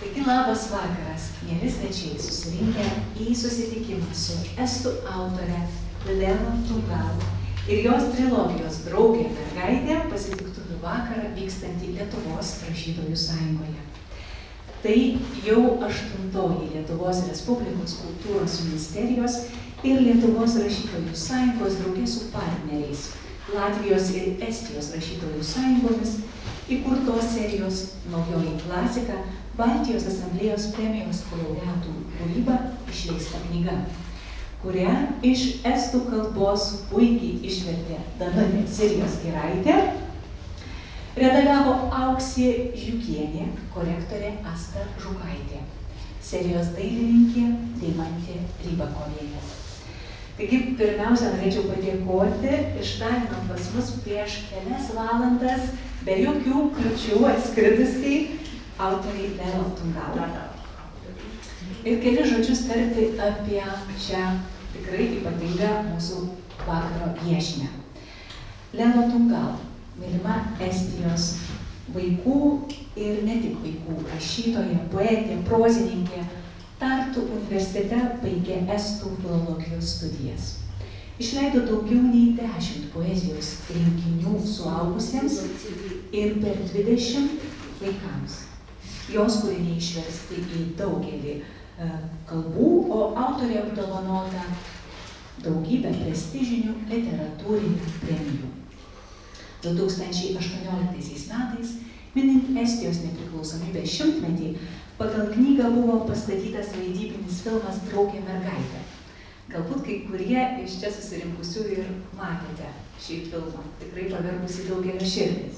Taigi labas vakaras, mieli svečiai susirinkę į susitikimą su estų autore Lena Tungal ir jos trilogijos Draugė mergaitė pasitiktuvių vakarą vykstantį Lietuvos rašytojų sąjungoje. Tai jau 8. Lietuvos Respublikos kultūros ministerijos ir Lietuvos rašytojų sąjungos draugė su partneriais Latvijos ir Estijos rašytojų sąjungomis įkurtos serijos Naujoji klasika Baltijos asamblėjos premijos laureatų kūryba išleista knyga, kurią iš estų kalbos puikiai išvertė Danutė Sirijos Giraitė, redagavo Auksė Žiukienė, korektorė Asta Žukaitė, serijos dailininkė Deimantė Rybakovienė. Taigi, pirmiausia, norėčiau padėkoti išdalinam pas mus prieš kelias valandas be jokių kliučių atskridusiai autoriai Lena Tungal. Ir keli žodžius tarti apie šią tikrai ypatingą mūsų vakaro viešnią. Lena Tungal, mylima Estijos vaikų ir ne tik vaikų rašytoja, poetė, prozininkė, Tartu universitete baigė estų filologijos studijas. Išleido daugiau nei 10 poezijos rinkinių suaugusiems ir per 20 vaikams. Jos kūriniai išversti į daugelį kalbų, o autorė apdovanota daugybę prestižinių literatūrinių premijų. 2018 metais, minint Estijos nepriklausomybės 100-metį, pagal knygą buvo pastatytas vaidybinis filmas Draugė mergaitė. Galbūt kai kurie iš čia susirinkusių ir matėte šį filmą, tikrai pavergusi daugelio širdis.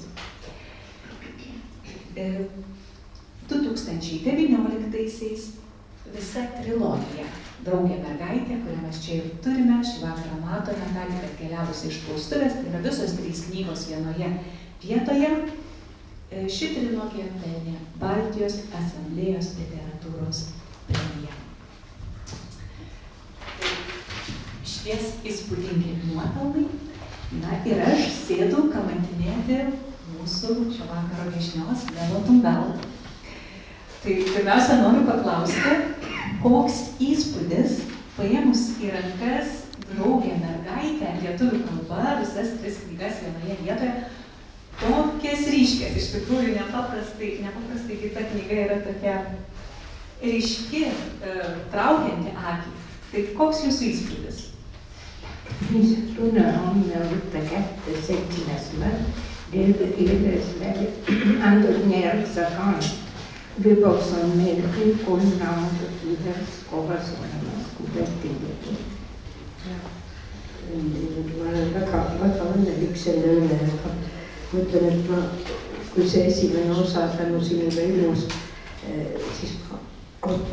2019-aisiais visa trilogija Draugė mergaitė, kurią mes čia ir turime, šį vakarą matome, ką tik atkeliavusi iš spaustuvės, tai yra visos 3 knygos vienoje vietoje. Ši trilogija pelnė Baltijos asamblėjos literatūros premiją. Šties įspūdingi nuopelnai. Na ir aš sėdu kamantinėti mūsų šio vakaro viešnios Lena Tungal. Tai pirmiausia, noriu paklausti, koks įspūdis paėmus į rankas Draugė mergaitę lietuvių kalba, visas 3 knygas vienoje vietoje, tokias ryškias, iš tikrųjų nepaprastai kita knyga yra tokia ryški, traukianti akį. Tai koks jūsų įspūdis? Tunne on võtta kätte 7. märts, antud järgsa kaan. Lõpuks on meil kõik 3 raamatut ühes kohas olemas, kui Bertil. Ma olen väga õnnelik selle üle, aga mõtlen, et kui see esimene osa tänu sinule ilmus, siis ma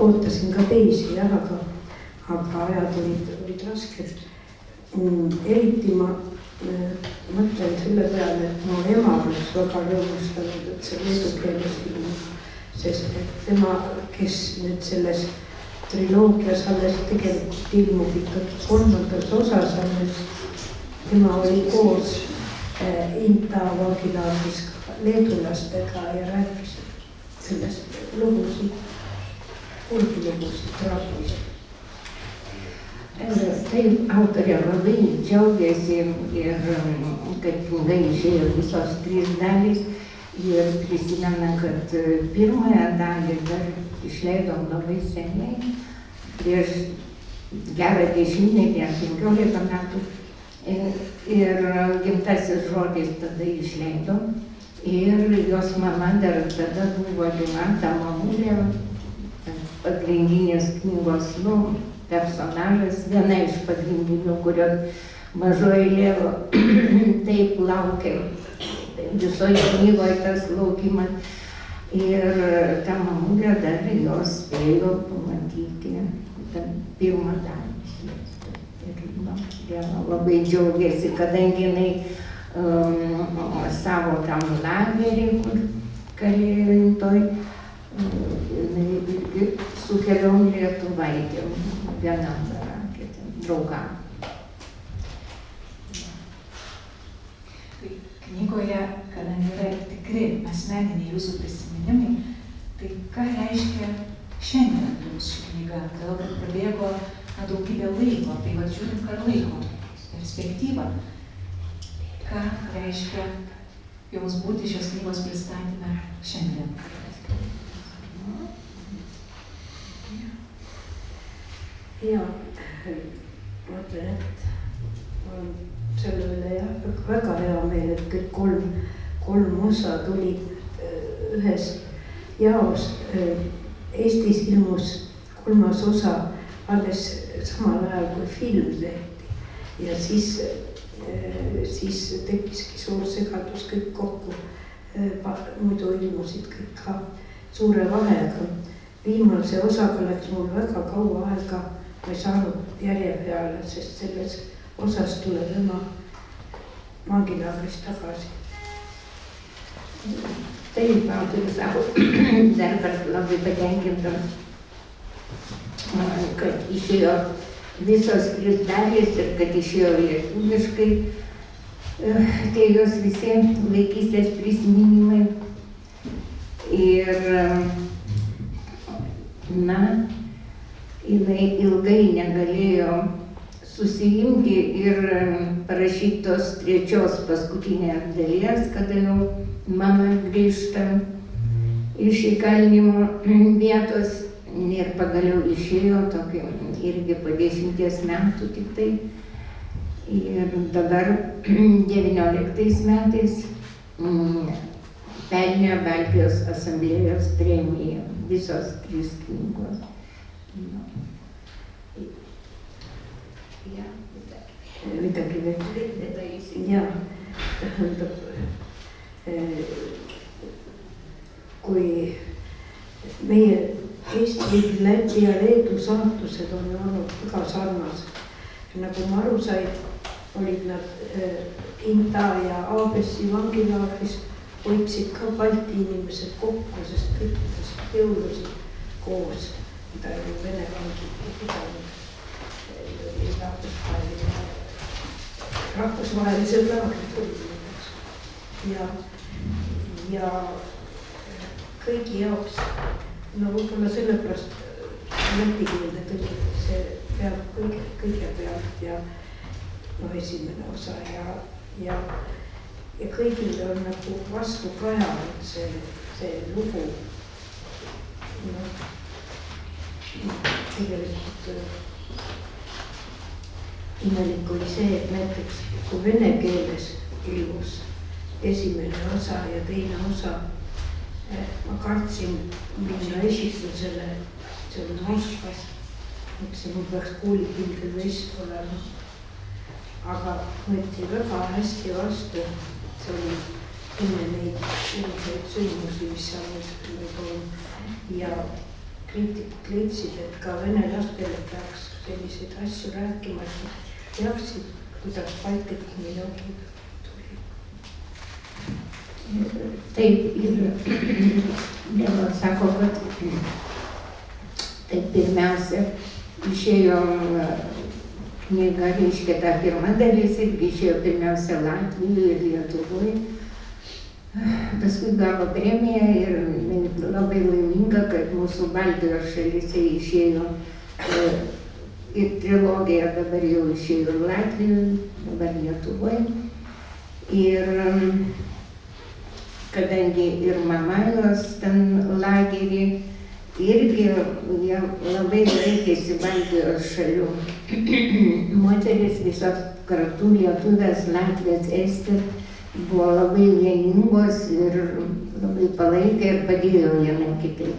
ootasin ka teisi, aga ajad olid rasked. Eriti ma mõtlen selle peale, et mu ema oleks väga rõõmustanud, et see leedu keeles ilmus, sest et tema, kes nüüd selles triloogias alles tegelikult ilmub ikkagi 3. osas, tema oli koos Inta Vagilaadis leedulastega ja rääkis sellest lugusid, kurgilugusid rahvused. Taip, autorė labai džiaugiasi ir kad knyga išėjo visos 3 dalys ir prisimena, kad pirmąją dalį dar išleidom labai seniai, prieš gerą 10-15 metų ir gimtasis žodis tada išleidom ir jos mama dar tada buvo Jolanta Mamulė, pagrindinės knygos personažas, viena iš pagrindinių, kurio mažoji Lėvo taip laukia visoje knygoje tas laukimas. Ir ta Mamulė dar jos spėjo pamatyti pirmą dalį. Ir labai džiaugiasi, kadangi jinai savo tam lagerį, kur kalėjo Intoj, jinai irgi su keliom lietuvaitėm vienam barankė, draugam. Tai knygoje, kadangi yra tikri asmeniniai jūsų prisiminimai, Tai ką reiškia šiandien jums ši knyga? Galbūt prabėgo daugybė laiko, tai va žiūrint per laiko perspektyvą. Ką reiškia jums būti šios knygos pristatyme šiandien? Ja, ma ütlen, et on selle üle jah, väga hea meel, et kõik kolm osa tulid ühes jaos. Eestis ilmus 3. osa alles samal ajal, kui film tehti ja siis tekkiski suur segadus kõik kokku. Muidu ilmusid kõik ka suure vahega. Viimase osaga läks mul väga kaua aega, ma ei saanud järje peale, sest selles osas tuleb ema vangilaagrist tagasi. Taip, autorius sako, dar kartą labai patenkinta, kad išėjo visos 3 dalys ir kad išėjo lietuviškai. Tai jos visi vaikystės prisiminimai. Ir, jinai ilgai negalėjo susiimti ir parašyti tos 3 paskutinės dalies, kada jau mama grįžta iš įkalinimo vietos ir pagaliau išėjo tokį irgi po 10 metų tik tai. Ir dabar 19 metais pelnė Baltijos asamblėjos premiją, visos 3 knygos. Midagi veel. Ja, tähendab, kui meie Eesti, Läti ja Leedu saatused on olnud väga sarnased. Nagu ma aru sain, olid nad Inta ja Aabessi vangilaagris, hoidsid ka Balti inimesed kokku, sest kõik jõulusid koos, mida ju Vene vangid ei pidanud. Rahvusvahelised laagrid olid. Ja kõigi jaoks, võib-olla sellepärast lätikeelde tõlgid, see peab kõigepealt ja esimene osa ja kõigil on nagu vastu kajanud see lugu. Tegelikult imelik oli see, et näiteks kui vene keeles ilmus esimene osa ja teine osa, ma kartsin minna esitlusele, see oli Moskvas, mõtlesin, mul peaks kuulikindel vest olema, aga võeti väga hästi vastu, see oli enne neid selliseid sündmusi, mis seal on ja kriitikud leidsid, et ka vene lastele peaks selliseid asju rääkima, et teaksid, kuidas Baltikumi joogid tuli. Taip, ir Dievas sako, kad taip pirmiausia išėjo knyga, reiškia ta pirma dalis, irgi išėjo pirmiausia Latvijoje ir Lietuvoje. Paskui gavo premiją ir labai laiminga, kad mūsų Baltijos šalyse išėjo ir trilogija, dabar jau išėjo Latvijoje, dabar Lietuvoje. Ir kadangi ir mama jos ten lagerį, irgi jie labai laikėsi Baltijos šalių. Moteris visos kartu lietuvės, Latvės, Estės buvo labai vieningos ir labai palaikė ir padėjo vienai kitai.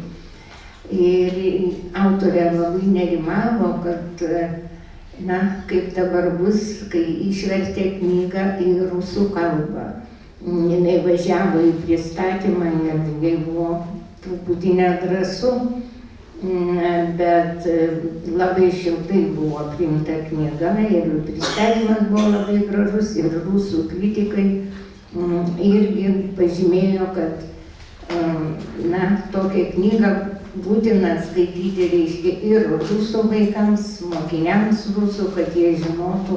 Ir autorė labai nerimavo, kad, kaip dabar bus, kai išvertė knygą į rusų kalbą. Jinai važiavo į pristatymą ir jai buvo truputį nedrąsu, bet labai šiltai buvo priimta knyga ir pristatymas buvo labai gražus ir rusų kritikai irgi pažymėjo, kad tokią knygą būtina skaityti, reiškia, ir rusų vaikams, mokiniams rusų, kad jie žinotų,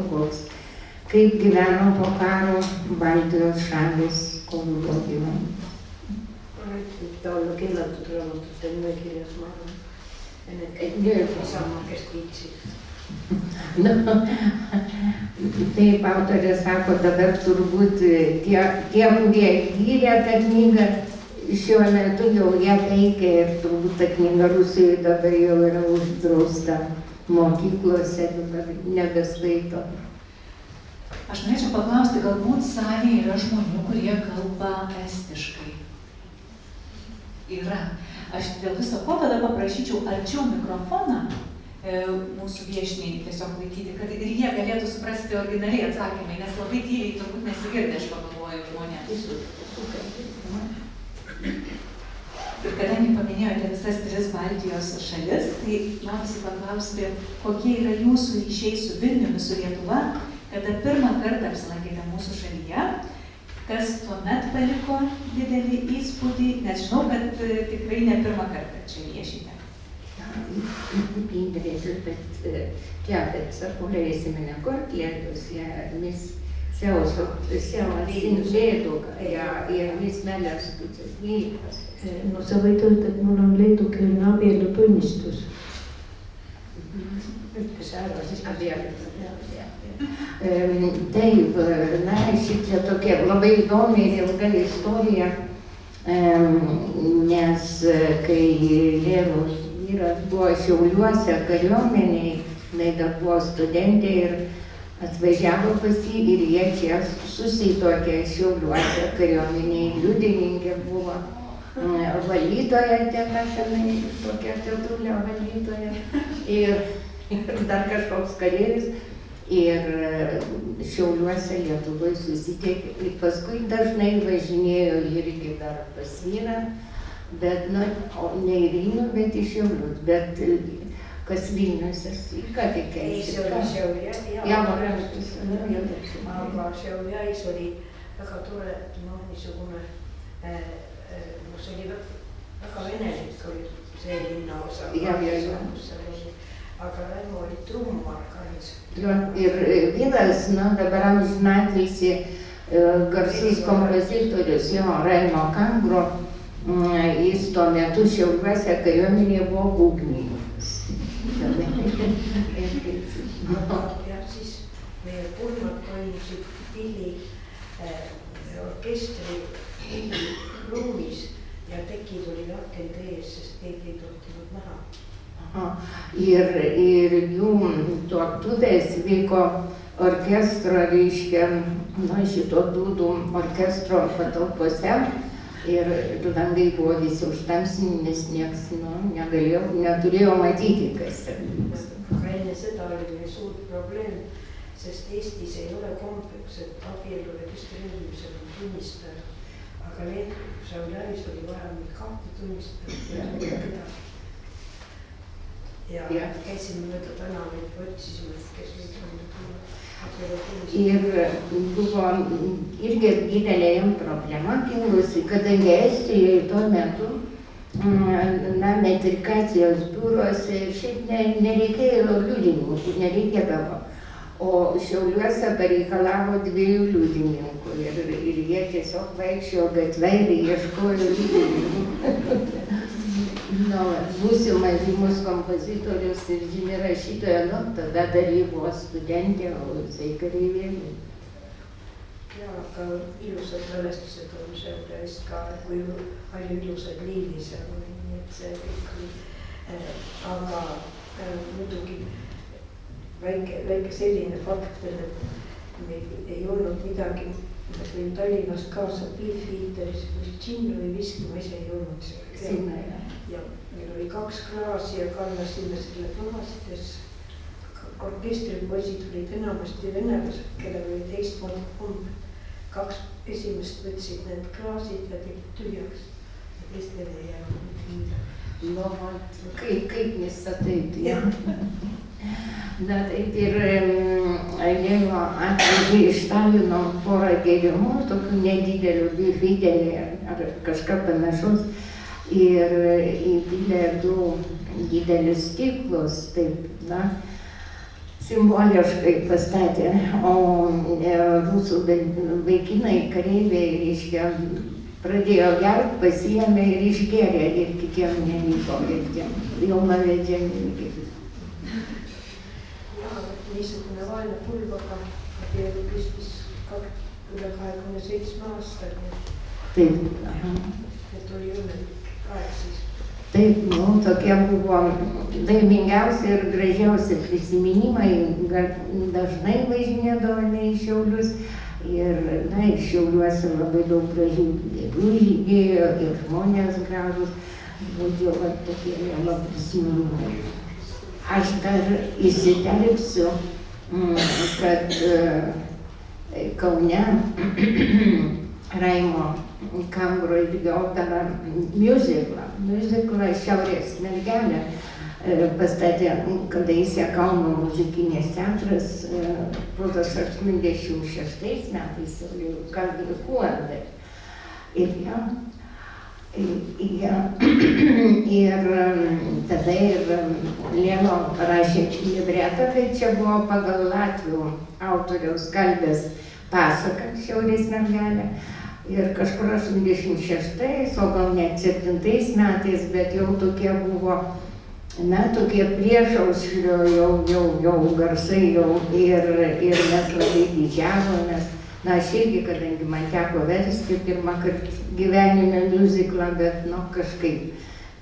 kaip gyveno po karo Baltijos šalis, kol buvo gyvenimas. ta olla keelatud raamatute nimekirjas, ma arvan. Ja need kõik sama, kes viitsid. Nu, taip, autorė sako, dabar turbūt tie, kurie gyrė tą knygą, šiuo metu jau ją veikia ir turbūt ta knyga Rusijoje dabar jau yra uždrausta mokyklose, dabar nebeskaito. Aš norėčiau paklausti, galbūt salėje yra žmonių, kurie kalba estiškai. Yra. Aš dėl viso ko tada paprašyčiau arčiau mikrofoną mūsų viešniai tiesiog laikyti, kad ir jie galėtų suprasti originaliai atsakymai, nes labai tyliai turbūt nesigirdė, aš pagalvoju žmonėms. Ir kadangi paminėjote visas 3 Baltijos šalis, tai norisi paklausti, kokie yra jūsų ryšiai su Vilniumi, su Lietuva, kada pirmą kartą apsilankėte mūsų šalyje, kas tuomet paliko didelį įspūdį, nes žinau, kad tikrai ne pirmą kartą čia viešite. Indrė, bet teatret sa pole esimene kord Leedus ja mis seosin Leeduga ja mis mäljastused liikas? No sa võid öelda, et mul on leedukeelne abielutunnistus. Ütles ära, siis Taip, na, šičia tokia labai įdomi ir ilga istorija, nes kai Lėvos vyras buvo Šiauliuose kariuomeniai, jinai dar buvo studentė ir atvažiavo pas jį ir jie čia susituokė Šiauliuose kariuomeniai, liudininkė buvo valytoja, ten esame tokia tetulė valytoja ir dar kažkoks kareivis. Ir Šiauliuose Lietuvoje susitiekė ir paskui dažnai važinėjo irgi dar pas vyrą, bet, nu, ne į Vilnių, bet į Šiaulius, bet kas Vilnius, ką tik ei, see oli Šiaulias. Aga Šiaulias oli väga tore, niisugune, see oli väga venelik, oli see linnaosa. Aga Raimo oli trummar kanis. Ir vyras, na, dabar amžinatilsį garsus kompozitorius, jo, Raimo Kangro, jis tuo metu Šiauliuose kariuomenėje buvo būgnininkas. Ja siis meie pulmad toimusid Pilli orkestri ruumis ja tekid oli akent ees, sest keegi ei tohtinud näha. Ir jų tuoktuvės vyko orkestro, reiškia, na, šito dūdų orkestro patalpose ir langai buvo visi užtamsinti, nes nieks, nu, neturėjo matyti, kas ten. Aga enne seda oli meil suur probleem, sest Eestis ei ole kombeks, et abielu registreerimisel on tunnistaja. Aga Šiaulias oli vaja meil 2 tunnistajat. Ja käisime mööda tänavaid, otsisime, kes võiks olla Ir buvo irgi didelė jam problema kilusi, kadangi Estijoje tuo metu, na, metrikacijos biuruose ir šiaip nereikėjo liudininkų, nereikėdavo. O Šiauliuose pareikalavo 2 liudininkų ir jie tiesiog vaikščiojo gatvę ir ieškojo liudininkų. Būsimas žymus kompozitorius ir žymi rašytoja, nu, tada dar jį buvo studentė, o jisai kareivėlė. Ja, aga ilusad mälestused on Šiaulias ka, kui palju ilusad liini seal oli, nii et see kõik oli. Aga muidugi väike selline fakt, et meil ei olnud midagi, ma võin Tallinnast kaasa Pilfiiteris, kui džinn või viski, ma ise ei olnud sinna. Ja meil oli 2 klaasi ja kallasime selle klaasides. Orkestripoisid olid enamasti venelased, kellel oli teistmoodi komb. 2 esimest võtsid need klaasid ja tegid tühjaks. Ja teistele ei jäänud hinda. No, kõik, mis sa teed, jah. Na, taip ir Lėvo atvežė iš Talino porą gėrimų, tokių nedidelių, didelį ar kažką panašaus. Ir įpylė 2 didelius stiklus, taip, na, simboliškai pastatė. O rusų vaikinai, kareiviai, reiškia, pradėjo gert, pasiėmė ir išgėrė ir kitiem nevyko, ir tiem jaunavedžiam irgi. Niisugune vaene pulvaga abielu püstis üle 27 aastani. Taip. Et oli õnnelik aeg siis. Taip, tokie buvo laimingiausi ir gražiausi prisiminimai. Dažnai važinėdavome į Šiaulius ir iš Šiauliuose labai daug gražių gėlių žydėjo ir žmonės gražūs. Būdėjo tokie mėla prisiminimai. Aš dar įsiterpsiu, kad Kaune Raimo Kambro irgi opera miuziklą Šiaurės mergelė pastatė, kada įsė Kauno muzikinės teatras, rodos 86 metais, Kuandai. Ir tada ir Lėno parašė libretą, tai čia buvo pagal latvių autoriaus Kalbės pasaką Šiaurės mergelė. Ir kažkur 86, o gal net 7 metais, bet jau tokie buvo, tokie priešaušrio jau garsai ir mes labai didžiavomės. Aš irgi, kadangi man teko versti pirmą kartą gyvenime miuziklą, bet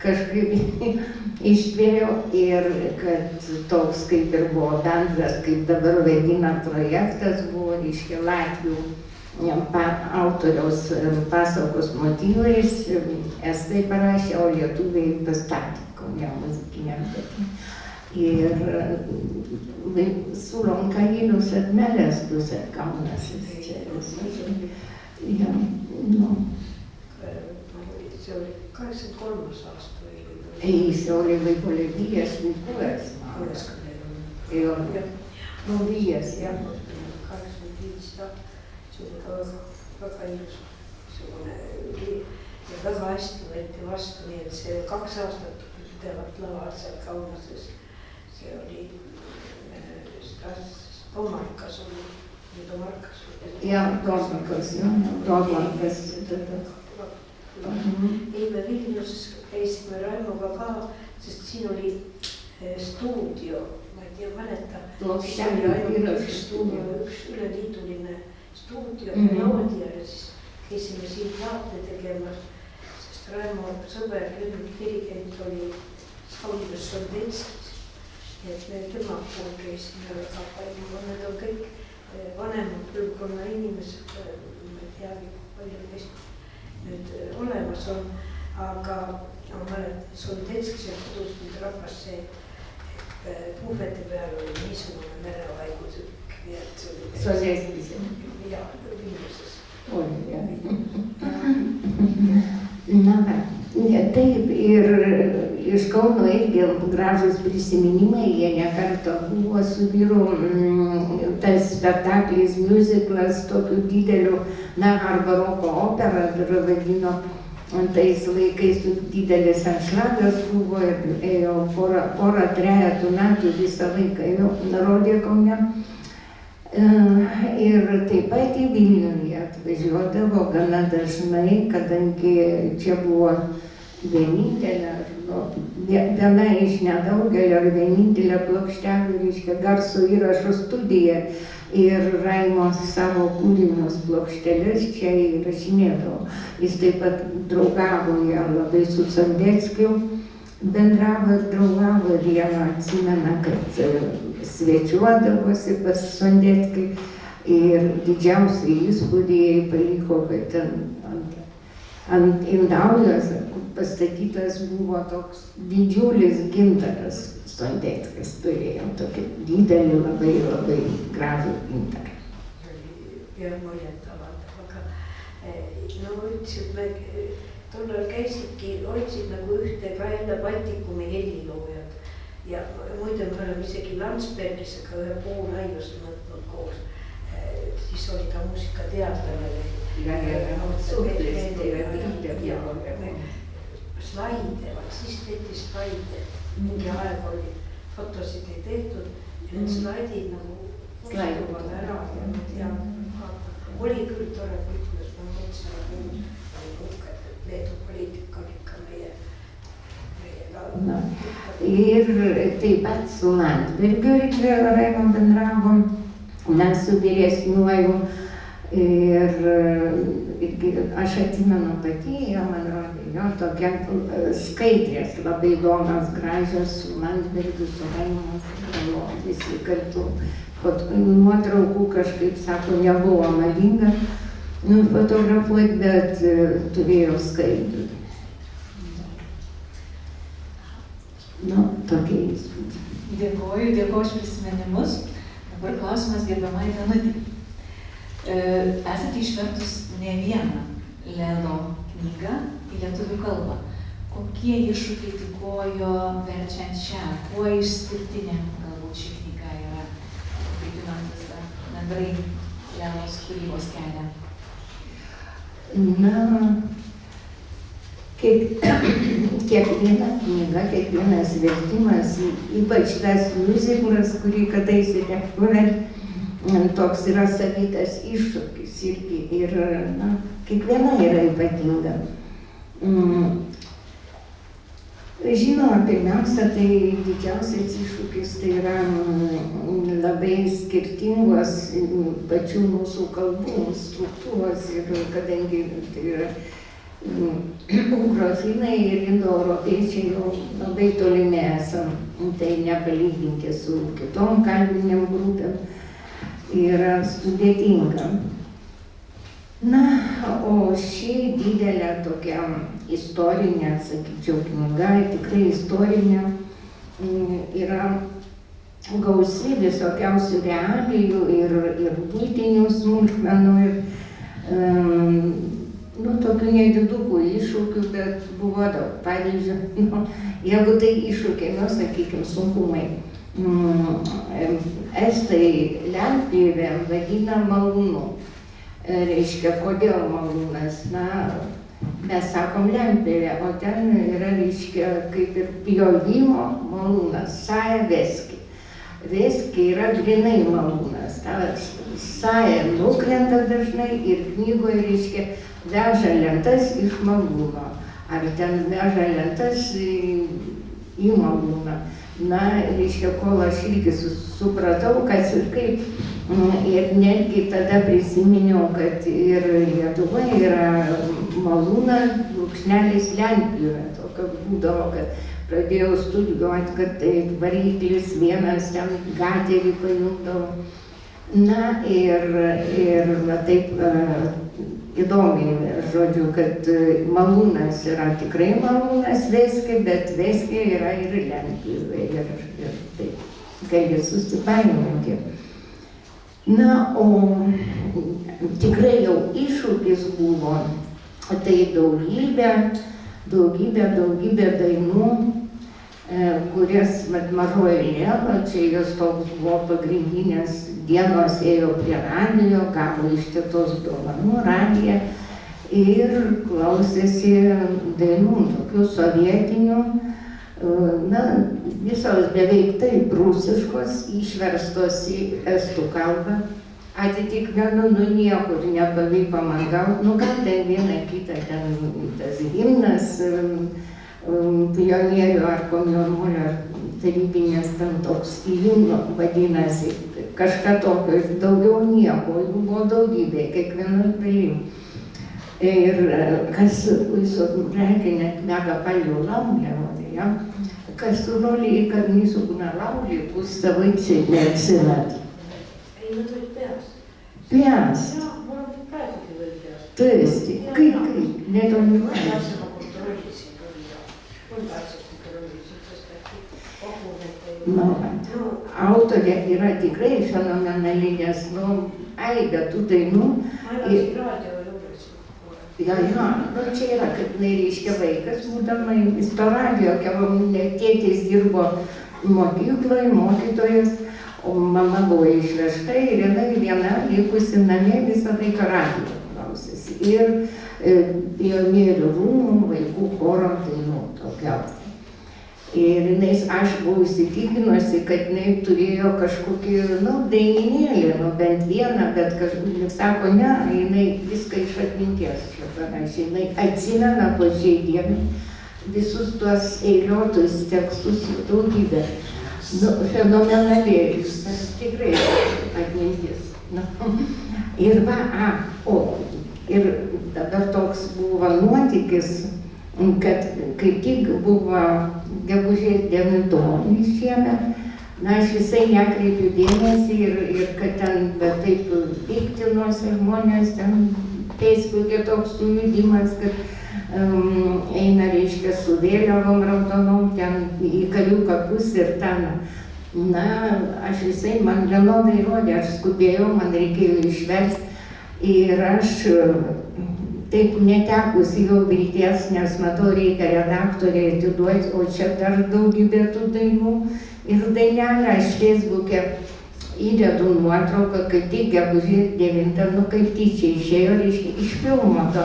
kažkaip ištvėriau ir kad toks kaip ir buvo bendras, kaip dabar vaidina projektas, buvo reiškia latvių autoriaus pasakos motyvais, estai parašė, o lietuviai pastatė Kaune muzikiniam teatre. Ir su Ronkailius atmelės pusė Kaunas. Se oli 83 aasta või? Ei, see oli võib-olla 5 või 6. Joo. No 5, jah. 85 ja see oli ka väga ilus. Ja väga hästi võeti vastu, nii et see 2 aastat pidevat lavad seal Kaunases. See oli Tomarkas oli. Jah, Tomarkas. Ei, me Vilniuses käisime Raimoga ka, sest siin oli stuudio, ma ei tea, mäleta. See oli ainult üks üleliiduline stuudio, meloodia ja siis käisime siin plaate tegemas, sest Raimo sõber, dirigent oli Saulius Sondenskis. Et me tema pool käisime väga palju, need on kõik vanemad põlvkonna inimesed, ma ei tea, palju neist nüüd olemas on, aga ma mäletan, Sondenskis ja kodus nüüd rahvas see, et puhvete peal oli niisugune merevaigu tükk, nii et see oli Sondenskis? Jah, Vilniuses. Oli, jah. Taip, ir iš Kauno irgi gražus prisiminimai, jie nekarto buvo su vyru, tas spektaklis, miuziklas, tokiu dideliu, arba roko opera, dar vadino, tais laikais didelis anšlagas buvo ir ėjo porą trejetų metų visą laiką rodė Kaune. Ir taip pat į Vilnių atvažiuodavo gana dažnai, kadangi čia buvo viena iš nedaugelio ir vienintelė plokštelių, reiškia, garso įrašų studija. Ir Raimo savo kūrinius plokšteles čia įrašinėdavo. Jis taip pat draugavo labai su Sondeckiu, bendravo ir draugavo ir jie atsimena, kad svečiuodavosi pas Sondeckį ir didžiausią įspūdį paliko, kad ten ant Indaujos pastatytas buvo toks didžiulis gintaras. Sondeckis turėjo tokį didelį, labai gražų gintarą. Ja muljetavalt, aga no ütlesid, me tollal käisidki, otsid nagu ühte Kaela Baltikumi heliloojad ja muide me oleme isegi Landsbergis, aga ühe poolaius mõtnud koos, siis oli ta muusikateadlane. Slaide, siis tehti slaide. Mingi aeg oli, fotosid ei tehtud ja need slaidid nagu kustuvad ära ja oli küll tore kõik, kuidas ma mõtlesin, Leedu poliitika meie No. Ir taip pat su Landsbergiu Raimo bendravom, mes su vyresniuoju. Ir aš atsimenu pati, jie man rodė, jo tokia skaidrės, labai įdomios, gražios, su Landsbergiu, su Raimu, visi kartu. Nuotraukų kažkaip, sako, nebuvo madinga fotografuoti, bet turėjo skaidrų. Tokie įspūdžiai. Dėkoju už prisiminimus. Dabar klausimas gerbiamai Danutei. Esate išvertus ne vieną Lelo knygą į lietuvių kalbą. Kokie iššūkiai tikojo verčiant šią? Kuo išskirtinė galbūt ši knyga yra, kaip žinant visą bendrai Lelos kūrybos kelią? Kiekviena knyga, kiekvienas vertimas, ypač tas miuziklas, kurį kadaise teko versti, toks yra savitas iššūkis irgi ir kiekviena yra ypatinga. Žinoma, pirmiausia, tai didžiausias iššūkis tai yra labai skirtingos pačių mūsų kalbų struktūros ir kadangi tai yra ukrofinai ir indoeuropiečiai jau labai tolimi esam, tai nepalyginti su kitom kalbinėm grupėm, yra sudėtinga. O ši didelė tokia istorinė, sakyčiau, knyga, tikrai istorinė, yra gausi visokiausių realijų ir buitinių smulkmenų ir tokių nedidukų iššūkių, bet buvo daug. Pavyzdžiui, jeigu tai iššūkiai, sakykime, sunkumai, estai Lentpjūvę vadina malūnu. Reiškia, kodėl malūnas? Mes sakom Lentpjūvė, o ten yra, reiškia, kaip ir pjovimo malūnas, saja veski. Veski yra grinai malūnas. Saja nukrenta dažnai ir knygoje, reiškia, veža lentas iš malūno, ar ten veža lentas į malūną. Reiškia, kol aš irgi supratau, kas ir kaip, ir netgi tada prisiminiau, kad ir Lietuvoje yra malūnas, brūkšnelis Lentpjūvė, tokio būdavo, kad pradėjau studijuoti, kad tai variklis vienas ten gaterį pajungdavo. Ir taip įdomiai, žodžiu, kad malūnas yra tikrai malūnas Veski, bet Veski yra ir Lentpjūvė ir taip gali susipainioti. O tikrai jau iššūkis buvo, tai daugybė dainų, kurias Mažoji Lela, čia jos toks buvo pagrindinės dienos, ėjo prie radijo, gavo iš tetos dovanų radiją ir klausėsi dainų, tokių sovietinių, visos beveik taip rusiškos, išverstos į estų kalbą. Atitikmenų niekur nepavyko man gauti, gal ten vieną kitą, ten tas himnas, pionierių ar komjaunuolių ar tarybinės, ten toks įjungo vadinasi, kažką tokio, daugiau nieko, jų buvo daugybė, kiekvienas dalim. Ir kas reikia megapalių laulė, kas roliai, kad nisuguna laulė, pusta vaiksiai neatsinat. Пяс. То есть, не то не autorė yra tikrai fenomenali, nes, aibė tų dainų. Čia yra, kad reiškia vaikas, būdama, jis to radijo, tėtis dirbo mokykloje, mokytojas, o mama buvo išvežta ir jinai viena likusi namie visą laiką radijo klausėsi. Ir pionierių rūmų, vaikų choro dainų tokiausia. Ir aš buvau įsitikinusi, kad jinai turėjo kažkokį, dainynėlį, bent vieną, bet sako, ne, jinai viską iš atminties čia parašė. Jinai atsimena po šiai dienai visus tuos eiliuotus tekstus daugybę. Fenomenaliai, tikrai atmintis. Ir ir dabar toks buvo nuotykis, kad kaip tik buvo gegužės 9 šiemet, aš visai nekreipiu dėmesį ir kad ten taip piktinosi žmonės, ten Facebook'e toks sujudimas, kad eina, reiškia, su vėliavom raudonom ten į karių kapus ir ten. Aš visai, man vienodai rodė, aš skubėjau, man reikėjo išversti ir aš taip netekusi jau vilties, nes matau, reikia redaktoriai atiduoti, o čia dar daugybė tų dainų ir dainelę aš Facebook'e įdedu nuotrauką, kaip tik gegužės 9, kaip tyčia išėjo, reiškia, iš filmo to,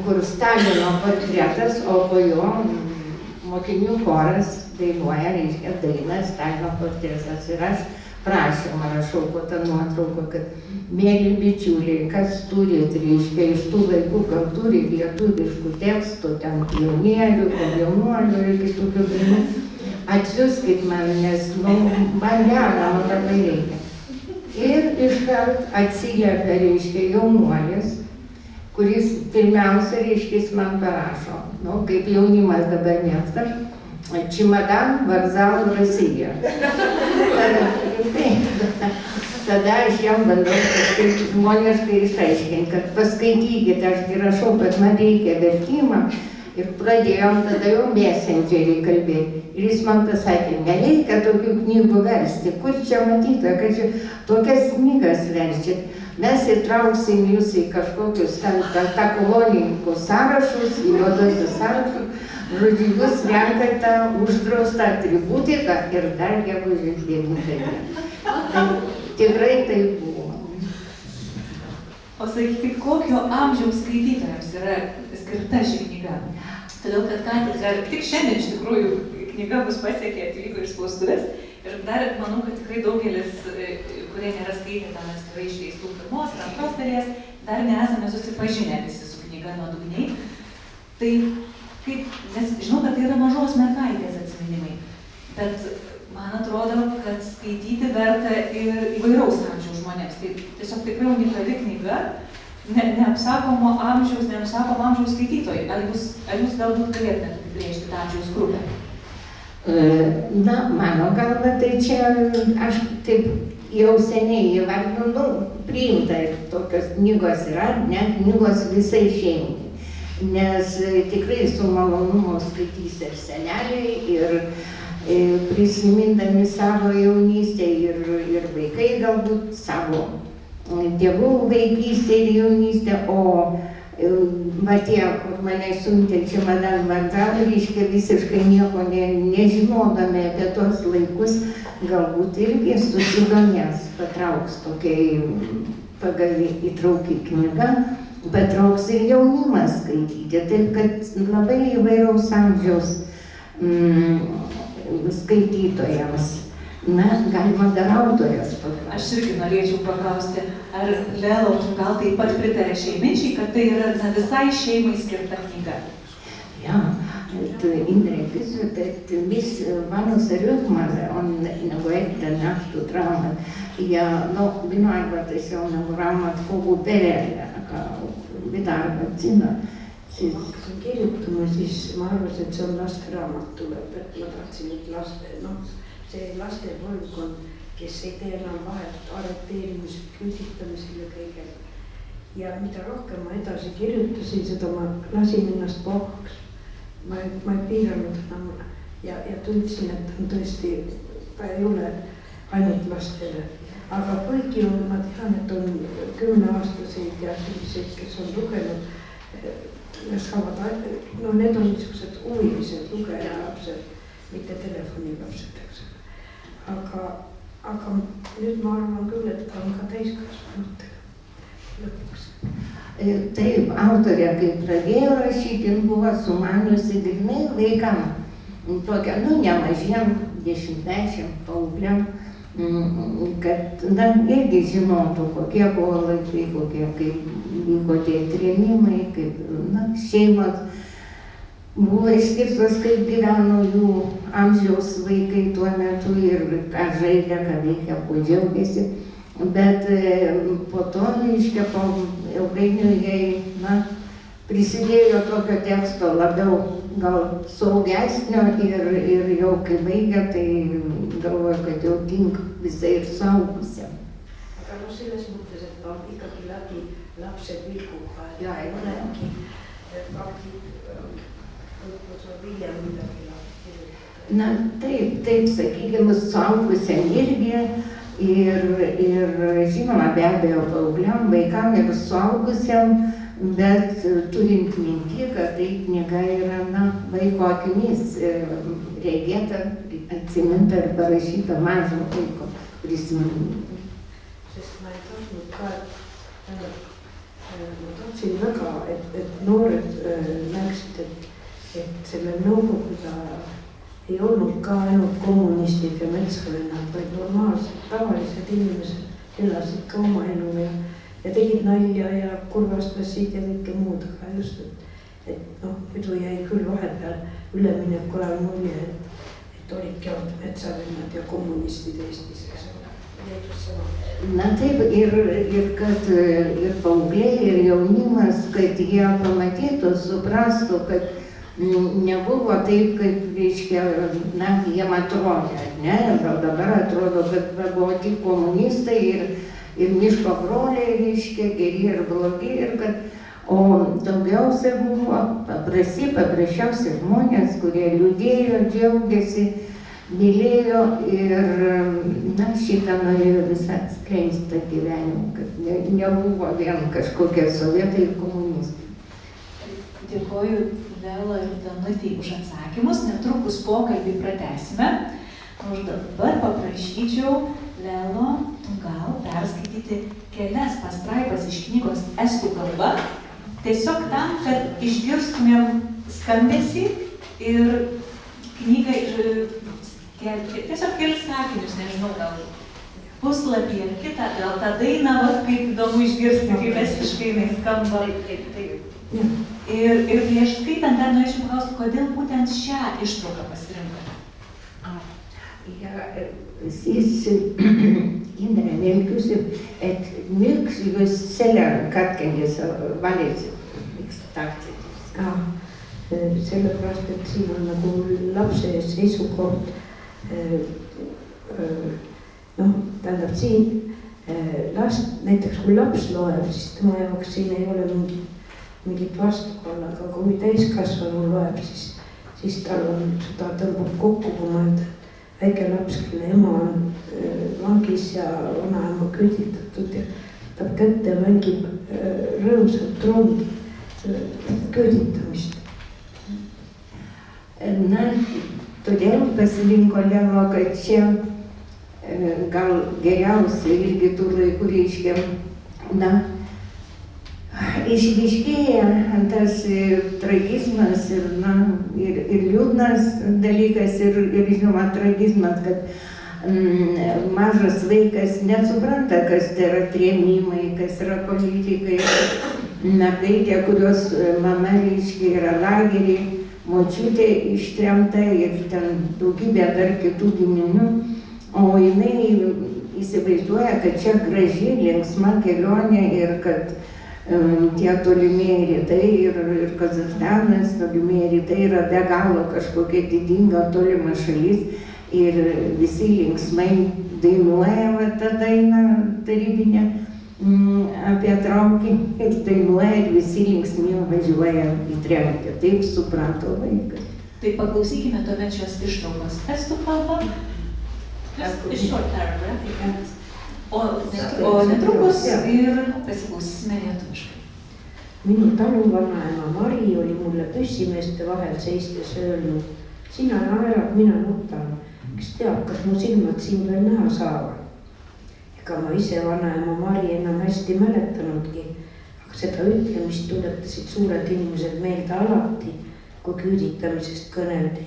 kur Stalino portretas, o po jo mokinių choras dainuoja, reiškia, dainą Stalino portretas. Ir aš prašymą rašau po tą nuotrauką, kad mėly bičiuliai, kas turit, reiškia, iš tų laikų, gal turit lietuviškų tekstų, ten pionierių, komjaunuolių ir kitokių dainų, atsiųskit man, nes man gera, man labai reikia. Ir iškart atsiliepia, reiškia, jaunuolis, kuris pirmiausia, reiškia, man parašo, kaip jaunimas dabar mėgsta, Čemadan, vokzal, Rusija. Tada aš jam bandau kažkaip žmoniškai išaiškinti, kad paskaitykit, ašgi rašau, kad man reikia vertimą. Ir pradėjom tada jau messengerį kalbėti. Ir jis man pasakė, nereikia tokių knygų versti, kur čia matyta, kad čia tokias knygas verčiat. Mes įtrauksim jūs į kažkokius tą kolonijų sąrašus, į juodosius sąrašus. Žodžiu, jūs renkate uždraustą atributiką ir dar gegužės 9. Tai tikrai tai buvo. O sakykit, kokio amžiaus skaitytojams yra skirta ši knyga? Todėl, kad tik šiandien iš tikrųjų knyga bus pasiekė, atvyko iš spaustuvės. Ir dar manau, kad tikrai daugelis, kurie nėra skaitę ten atskirai išleistų pirmos, antros dalies, dar nesame susipažinę visi su knyga nuodugniai. Tai nes žinau, kad tai yra mažos mergaitės atsiminimai, bet man atrodo, kad skaityti verta ir įvairaus amžiaus žmonėms. Tai tiesiog tikrai unikali knyga, neapsakomo amžiaus skaitytojai. Ar jūs galbūt galėtumėte apibrėžti tą amžiaus grupę? Mano galva, tai čia aš taip jau seniai įvardinu, priimta tokios knygos yra, net knygos visai šeimai. Nes tikrai su malonumu skaitys ir seneliai, ir prisimindami savo jaunystę, ir vaikai galbūt savo tėvų vaikystę ir jaunystę, o tie, kur mane siuntė Čemadan, vokzal, reiškia, visiškai nieko nežinodami apie tos laikus, galbūt irgi susidomės, patrauks tokiai pagal įtrauki knyga, patrauks ir jaunimas skaityti, taip kad labai įvairaus amžiaus skaitytojams. Galima dar autorės paklausti. Aš irgi norėčiau paklausti, ar Lelo gal taip pat pritarė šeiminčiai, kad tai yra visai šeimai skirta knyga? Ja, intressant, vanus ryhmälle on että nähtytraumat. Ja minä arvan, että se on raamat koko perelle, aga mitä arvad sina? Kui hakkasin kirjutama, siis ma arvasin, et see on lasteraamat tuleb, et ma tahtsin nüüd see laste põlvkond, kes ei tee enam vahet arreteerimisel, küüditamisel ja kõigel. Ja mida rohkem ma edasi kirjutasin, seda ma lasin ennast vabaks. Ma ei piiranud enam ja tundsin, et on tõesti, ta ei ole ainult lastele. Aga kuigi ma tean, et on 10-aastaseid ja selliseid, kes on lugenud, need on niisugused huvilised lugejalapsed, mitte telefonilapsed, eks. Aga nüüd ma arvan küll, et ta on ka täiskasvanutega lõpuks. Taip, autorė, kai pradėjo rašyti, buvo sumaniusi grynai vaikam. tokia, nemažiem 10-mečiam paaugliam, kad, irgi žinotų, kokie buvo laikai, kaip vyko tie trėmimai, kaip, šeimos buvo išskirtos, kaip gyveno jų amžiaus vaikai tuo metu ir ką žaidė, ką veikia, kuo džiaugiasi. Bet po to, reiškia, ilgainiui jai, prisidėjo tokio teksto labiau gal saugesnio ir jau kai baigė, tai galvoju, kad jau tink visai ir suaugusiam. Aga selles mõttes, et on ikkagi läbi lapse pilguga ja ei olegi võtnud hiljem midagi lahti. Taip, sakykime, suaugusiam irgi ir žinoma, be abejo, paaugliam, vaikam ir suaugusiam, bet turint minti, kad tai knyga yra, vaiko akimis regėta, atsiminta ir parašyta mažo vaiko prisiminimų. Sest ma ei tahtnud ka, ma tahtsin väga, et noored näeksid, et selle nõukogude ei olnud ka ainult kommunistid ja metsavennad, vaid normaalsed, tavalised inimesed elasid ka oma elu ja tegid nalja ja kurvastasid ja kõike muud, aga just, et muidu jäi küll vahepeal üleminekul ajal mulje, et olidki olnud metsavennad ja kommunistid Eestis, eks ole. Taip, ir kad ir paaugliai, ir jaunimas, kad jie pamatytų, suprastų, kad nebuvo taip, kaip, reiškia, jiem atrodė, ne? Gal dabar atrodo, kad buvo tik komunistai ir miško broliai, reiškia, geri ir blogi, ir kad, o daugiausia buvo paprasčiausi žmonės, kurie liūdėjo, džiaugiasi, mylėjo ir, šitą norėjo visą skleistą gyvenimą, kad nebuvo vien kažkokie sovietai ir komunistai. Dėkoju Lelo ir Danutei už atsakymus, netrukus pokalbį pratęsime. Aš dabar paprašyčiau Lelo gal perskaityti kelias pastraipas iš knygos estų kalba, tiesiog tam, kad išgirstumėm skambesį ir knygą tiesiog kelis sakinius, nežinau, gal puslapį ar kitą, gal tą dainą, kaip įdomu išgirsti, kaip estiškai jinai skamba. Ir prieš skaitant dar norėčiau klausti, kodėl būtent šią ištrauką pasirinkote? Ja siis Indrė Velkiusi, et miks jūs selle katkendise valitsid, miks tahtsite? Sellepärast, et siin on nagu lapse seisukoht, tähendab siin näiteks kui laps loeb, siis tema jaoks siin ei ole mingit vastukolla, aga kui täiskasvanu loeb, siis tal on seda tõmbab kokku, kui mõelda väike laps, kelle ema on vangis ja vanaema küüditatud ja ta kätte ja mängib rõõmsat rongi küüditamist. Todėl pasirinko Lelo, kad čia gal geriausia irgi tų laikų reiškia, išryškėja tas tragizmas ir liūdnas dalykas ir žinoma tragizmas, kad mažas vaikas nesupranta, kas tai yra trėmimai, kas yra politikai, mergaitė, kurios mama reiškia yra lagerį, močiutė ištremta ir ten daugybė dar kitų giminių, o jinai įsivaizduoja, kad čia graži, linksma kelionė ir kad tie tolimieji rytai ir Kazachstanas, tolimieji rytai yra be galo kažkokia didinga tolima šalis ir visi linksmai dainuoja tą dainą tarybinę apie traukinį ir dainuoja ir visi linksmi važiuoja į tremtį. Taip suprato vaikas. Tai paklausykime tuomet šios ištraukos estų kalbą. O netrukus ir pasiklausysime lietuviškai. Minu taluvanaema Mari oli mulle püssimeeste vahel seistes öelnud, sina naerad, mina nutan, kes teab, kas mu silmad sind veel näha saavad. Ega ma ise vanaema Mari enam hästi mäletanudki, aga seda ütlemist tuletasid suured inimesed meelde alati, kui küüditamisest kõneldi.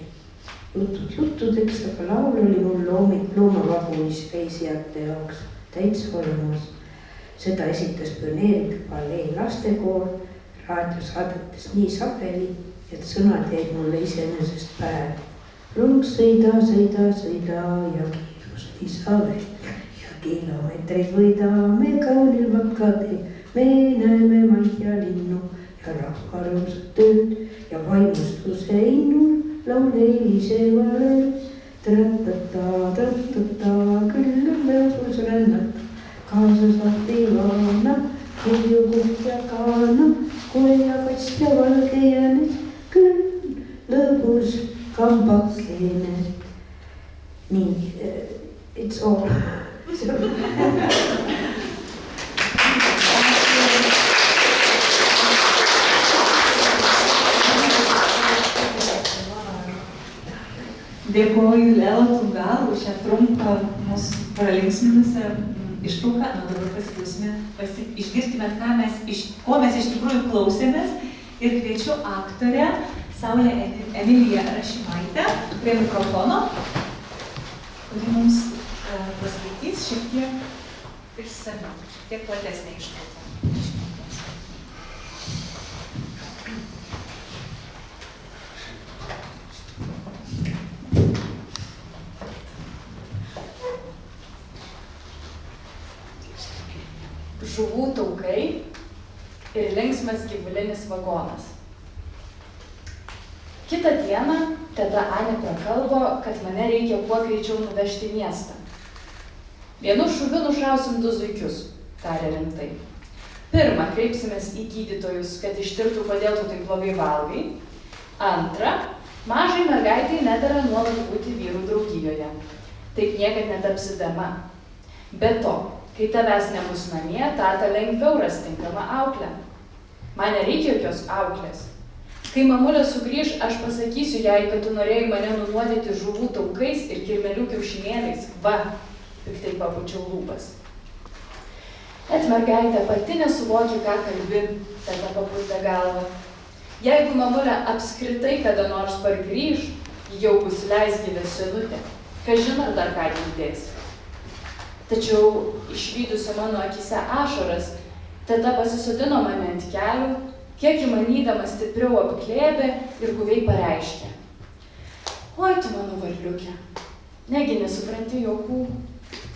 juttudeks, aga laul oli mul loomavagunis reisijate jaoks täitsa olemas. Seda esitas pioneeride ballee lastekoor raadiosaadetes nii sageli, et sõnad jäid mulle iseenesest pähe. Rong sõida, sõida, sõida ja kiirust lisa veel ja kilomeetreid võidame kaunil vakateel. Me näeme Maia linnu ja rahva rõõmsat tööd ja vaimustuse innul laul helisevad veel. Trattata, küll on lõbus rännata, kaasas aktiivana, kirju kuht ja kaana, koe ja kast ja valge jäänes, küll lõbus kambakene. Nii, it's all. Dėkoju Lelo Tungal už šią trumpą mūsų pralinksminusią ištrauką. Na, dabar pasiklausime, išgirskime, ko mes iš tikrųjų klausėmės. Ir kviečiu aktorę Saulę Emiliją Rašimaitę prie mikrofono, kuri mums paskaitys šiek tiek išsamiau, šiek tiek platesnė ištrauka. Žuvų taukai ir linksmas gyvulinis vagonas. Kitą dieną teta Anė prakalbo, kad mane reikia kuo greičiau nuvežti į miestą. Vienu šūviu nušausim 2 zuikius, tarė rimtai. Pirma, kreipsimės į gydytojus, kad ištirtų, kodėl tu taip blogai valgai. Antra, mažai mergaitai nedera nuolat būti vyrų draugijoje. Taip niekad netapsi dama. Be to, kai tavęs nebus namie, tata lengviau ras tinkamą auklę. Man nereikia jokios auklės. Kai mamulė sugrįž, aš pasakysiu jai, kad tu norėjai mane nunuodyti žuvų taukais ir kirmelių kiaušinėliais. Va, piktai pabučiau lūpas. Et mergaitė pati nesuvokia, ką kalbi, teta papurtė galvą. Jeigu mamulė apskritai kada nors pargrįž, jau bus leisgyvė senutė. Kažin ar dar ką girdės. Tačiau išvydusi mano akise ašaras, teta pasisodino mane ant kelių, kiek įmanydama stipriau apglėbė ir guviai pareiškė. Oi, tu mano varliukė, negi nesupranti juokų.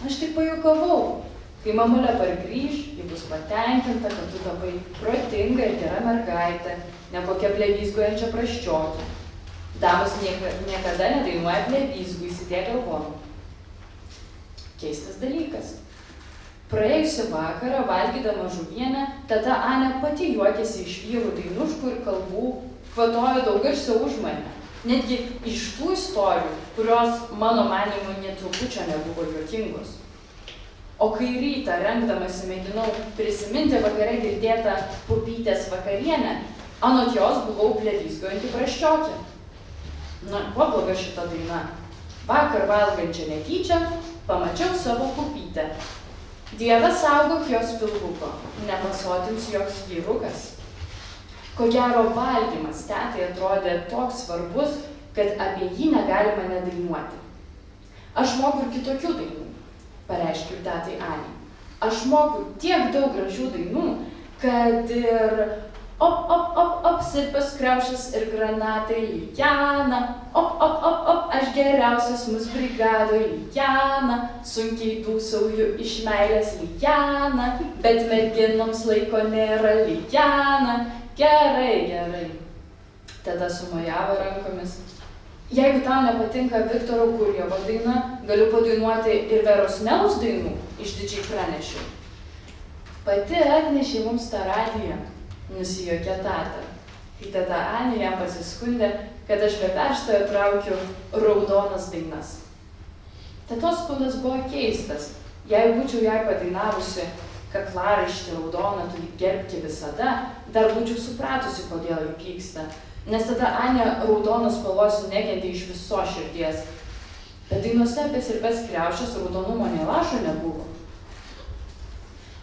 Aš tik pajuokavau. Kai mamulė pargrįž, ji bus patenkinta, kad tu tapai protinga ir gera mergaitė, ne kokia plevizguojančia prasčiokė. Damos niekada nedainuoja plevizgų, įsidėk galvon. Keistas dalykas. Praėjusią vakarą, valgydama žuvienę, teta Anė pati juokėsi iš vyrų dainuškų ir kalbų, kvatojo daug garsiau už mane. Netgi iš tų istorijų, kurios, mano manymu, netrupučio nebuvo juokingos. O kai rytą rengdamasi mėginau prisiminti vakare girdėtą pupytės vakarienę, anot jos buvau plevizguojanti prasčiokė. Na, kuo bloga šita daina? Vakar valgančią netyčia, pamačiau savo pupytę. Dieve saugok jos pilvuko, nepasotins joks vyrukas. Ko gero valgymas tetai atrodė toks svarbus, kad apie jį negalima nedainuoti. Aš moku ir kitokių dainų, pareiškiau tetai Anei. Aš moku tiek daug gražių dainų, kad ir op, op, op, op, sirpės kriaušės ir granatai lygiana. Op, op, op, op, aš geriausias mus brigadoj lygiana. Sunkiai dūsauju iš meilės lygiana, bet merginoms laiko nėra lygiana. Gerai, gerai. Tada sumojavo rankomis. Jeigu tau nepatinka Viktoro Gurjevo daina, galiu padainuoti ir Veros Nelos dainų, išdidžiai pranešiau. Pati atnešė mums tą radiją, nusijuokė tata. Kai teta Anė jam pasiskundė, kad aš be perstojo traukiu raudonas dainas. Tetos skundas buvo keistas. Jei būčiau jai padainavusi kaklaraištį raudoną turi gerbti visada, dar būčiau supratusi, kodėl ji pyksta. Nes tada Anė raudonos spalvos nekentė iš visos širdies. Bet dainuose apie sirpės kriaušės raudonumo nė lašo nebuvo.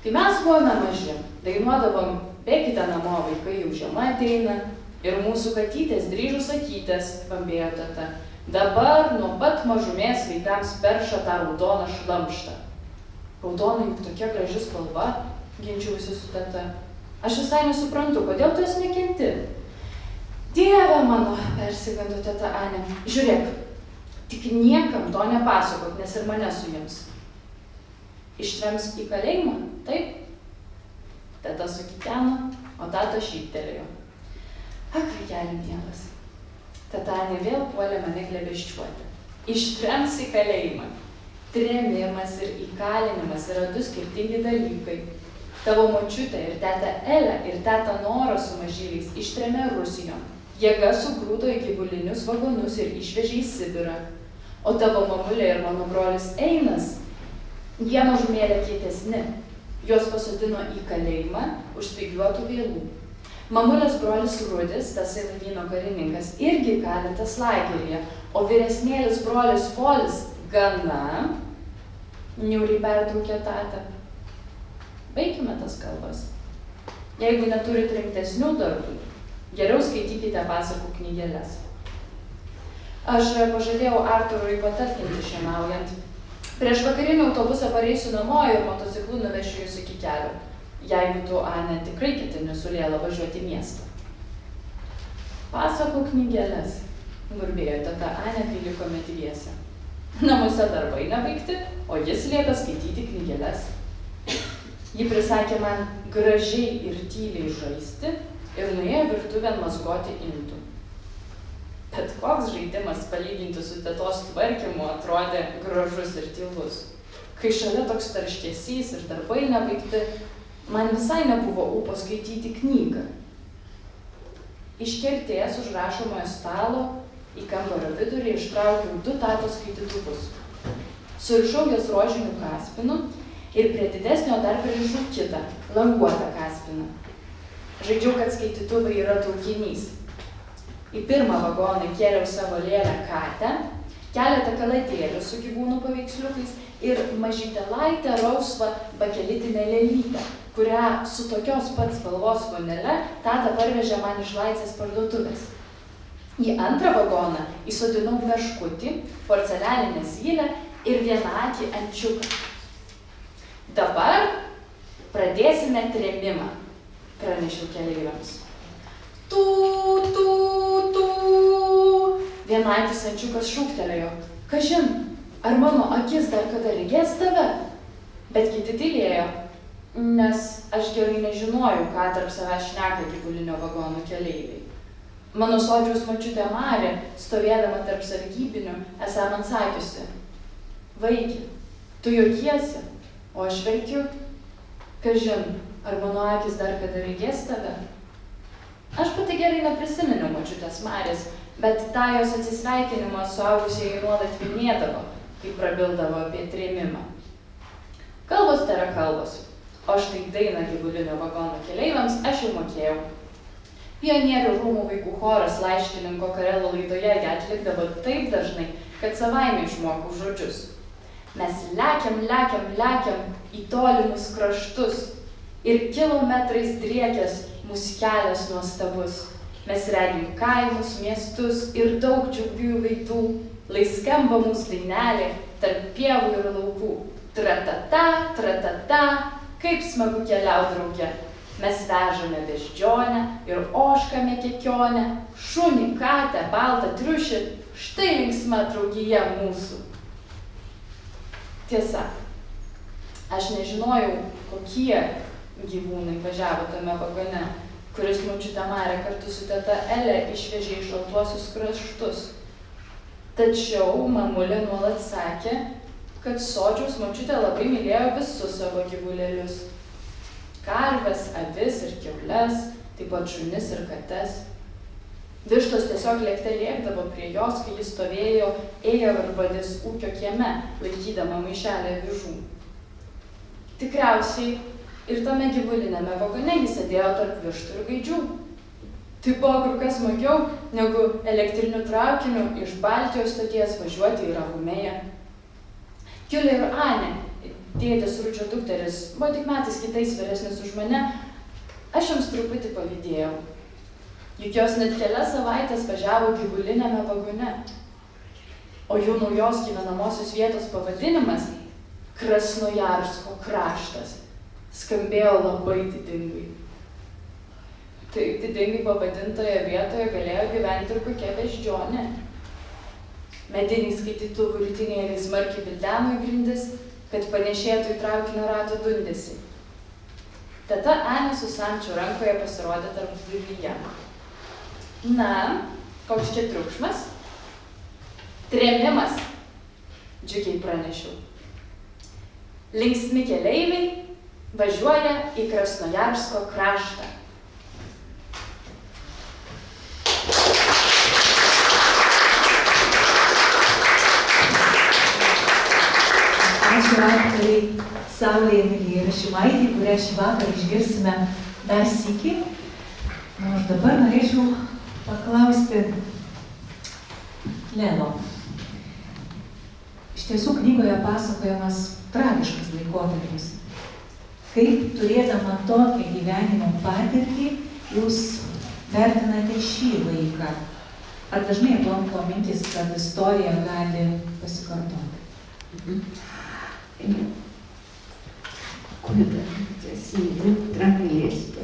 Kai mes buvome maži, dainuodavom bėkite namo, vaikai jau žiema ateina ir mūsų katytės dryžų sakytės, bambėjo teta. Dabar nuo pat mažumės vaikams perša tą raudoną šlamštą. Raudona juk tokia graži spalva, ginčiausi su teta. Aš visai nesuprantu, kodėl tu jas nekenti. Dieve mano, persigando teta Anė. Žiūrėk, tik niekam to nepasakok, nes ir mane suims. Ištrems į kalėjimą, taip? Teta sukikeno, o tata šyptelėjo. Ak, vaikeli mielas. Teta Anė vėl puolė mane glėbesčiuoti. Ištrems į kalėjimą. Trėmimas ir įkalinimas yra du skirtingi dalykai. Tavo močiutė ir teta Elė ir teta Nora su mažyliais ištrėmė Rusijon. Jėga sugrūdo į gyvulinius vagonus ir išvežė į Sibirą. O tavo mamulė ir mano brolis Einas, jie mažumėlė kietesni. Juos pasodino į kalėjimą už spygliuotų vielų. Mamulės brolis Rudis, tasai laivyno karininkas, irgi kalintas lageryje, o vyresnėlis brolis Polis gana, niūriai pertraukė tata. Baikime tas kalbas. Jeigu neturit rimtesnių darbų, geriau skaitykite pasakų knygeles. Aš pažadėjau Arturui patarkinti šienaujant. Prieš vakarinį autobusą pareisiu namo ir motociklu nuvešiu jūs iki kelio. Jeigu tu, Ane, tikrai ketini su Lėla važiuoti į miestą. Pasakų knygeles, burbėjo teta Anė, kai likome dviese. Namuose darbai nebaigti, o jis liepia skaityti knygeles. Ji prisakė man gražiai ir tyliai žaisti ir nuėjo virtuvėn mazgoti indų. Bet koks žaidimas palyginti su tetos tvarkymu atrodė gražus ir tylus. Kai šalia toks tarškesys ir darbai nebaigti, man visai nebuvo ūpo skaityti knygą. Iš kertės už rašomojo stalo į kambario vidurį ištraukiau 2 tatos skaitytuvus. Surišau jas rožiniu kaspinu ir prie didesnio dar pririšau kitą, languotą kaspiną. Žaidžiau, kad skaitytuvai yra traukinys. Į pirmą vagoną kėliau savo Lėlę Katę, keletą kaladėlių su gyvūnų paveiksliukais ir mažytelaitę rausvą bakelitinę lėlytę, kurią su tokios pat spalvos vonele tata parvežė man iš Laisvės parduotuvės. Į antrą vagoną įsodinau meškutį, porcelianinę zylę ir vienakį ančiuką. Dabar pradėsime trėmimą, pranešiau keleiviams. Tu. Vienakis ančiukas šūktelėjo. Kažin, ar mano akis dar kada regės tave? Bet kiti tylėjo, nes aš gerai nežinojau, ką tarp savęs šneka gyvulinio vagono keleiviai. Mano sodžiaus močiutė Marė, stovėdama tarp sargybinių, esą man sakiusi: Vaiki, tu juokiesi, o aš verkiu. Kažin, ar mano akis dar kada regės tave? Aš pati gerai neprisiminiau močiutės Marės, bet tą jos atsisveikinimą suaugusieji nuolat minėdavo, kai prabildavo apie trėmimą. Kalbos tai yra kalbos, o štai dainą gyvulinio vagono keleiviams aš jau mokėjau. Pionierių rūmų vaikų choras laiškininko Karelo laidoje ją atlikdavo taip dažnai, kad savaime išmokau žodžius. Mes lekiam į tolimus kraštus ir kilometrais driekęs mūsų kelias nuostabus. Mes regim kaimus, miestus ir daug džiugių veidų, lai skamba mūsų dainelė tarp pievų ir laukų. Tratata, kaip smagu keliaut drauge. Mes vežame beždžionę ir ožką mekekionę, šunį, katę, baltą triušį, štai linksma draugija mūsų. Tiesa, aš nežinojau, kokie gyvūnai važiavo tame vagone, kuris močiutė Marė kartu su teta Elė išvežė į šaltuosius kraštus. Tačiau mamulė nuolat sakė, kad sodžiaus močiutė labai mylėjo visus savo gyvulėlius. Karves, avis ir kiaules, taip pat šunis ir kates. Vištos tiesiog lėkte lėkdavo prie jos, kai jis stovėjo ėjavarbadės ūkio kieme, laikydama maišelę avižų. Tikriausiai ir tame gyvuliniame vagone jis sėdėjo tarp vištų ir gaidžių. Tai buvo kur kas smagiau, negu elektriniu traukiniu iš Baltijos stoties važiuoti į Rahumėją. Kiulė ir Anė, tėtės Rudžio dukteris, buvo tik metais kitais vyresnis už mane, aš jiems truputį pavydėjau. Juk jos net kelias savaitės važiavo gyvuliniame vagone. o jų naujos gyvenamosios vietos pavadinimas Krasnojarsko kraštas skambėjo labai didingai. Taip didingai pavadintoje vietoje galėjo gyventi ir kokia beždžionė. Mediniai skaitytuvų ritinėliai smarkiai bildeno į grindis, kad panešėtų į traukinio rato dundesį. Teta Anė su samčiu rankoje pasirodė tarp duryje. Na, koks čia triukšmas? Trėmimas, džiugiai pranešiau. Linksmi keleiviai važiuoja į Krasnojarsko kraštą. Ačiū aktoriai Saulei Emilijai Rašimaitei, kurią šį vakarą išgirsime dar sykį. Na, aš dabar norėčiau paklausti Leno. Iš tiesų knygoje pasakojamas tragiškas laikotarpis. Kaip turėdama tokią gyvenimo patirtį, jūs vertinate šį laiką? Ar dažnai aplanko mintis, kad istorija gali pasikartoti? Kuidas traagiliste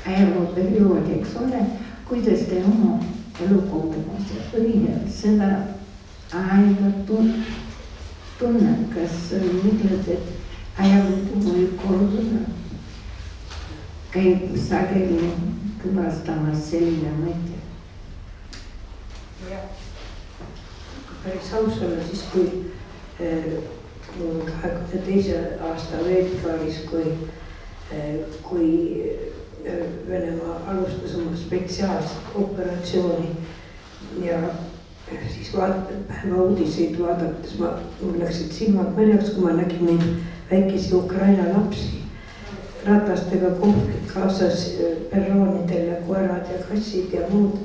ajalooperioodi, eks ole, kuidas te oma elukogemusi põhjal seda aega tunned, kas mõtled, et ajalugu võib korduda, käib sageli külastamas selline mõte? Päris aus olla siis, kui 22. aasta veebruaris, kui Venemaa alustas oma spetsiaalset operatsiooni ja siis päeva uudiseid vaadates mul läksid silmad märjaks, kui ma nägin neid väikesi Ukraina lapsi ratastega kohvrid kaasas perroonidel ja koerad ja kassid ja muud.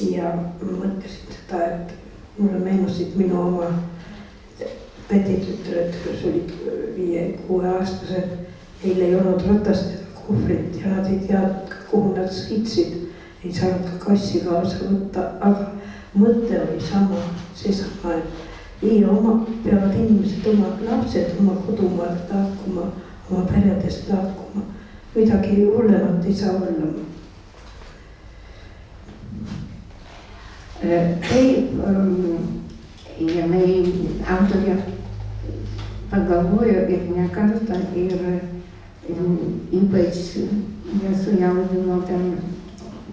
Ja mõtlesin seda, et mulle meenusid minu oma täditütred, kes olid 5-6 aastased, neil ei olnud ratastega kohvrit ja nad ei teadnud, kuhu nad sõitsid, ei saanud ka kassi kaasa võtta, aga mõte oli sama, seesama, et peavad inimesed oma lapsed oma kodumaalt lahkuma, oma peredest lahkuma, midagi hullemat ei saa olla. Taip, ja autorė pagalvojo ir ne kartą ir ypač nesujaudino ten,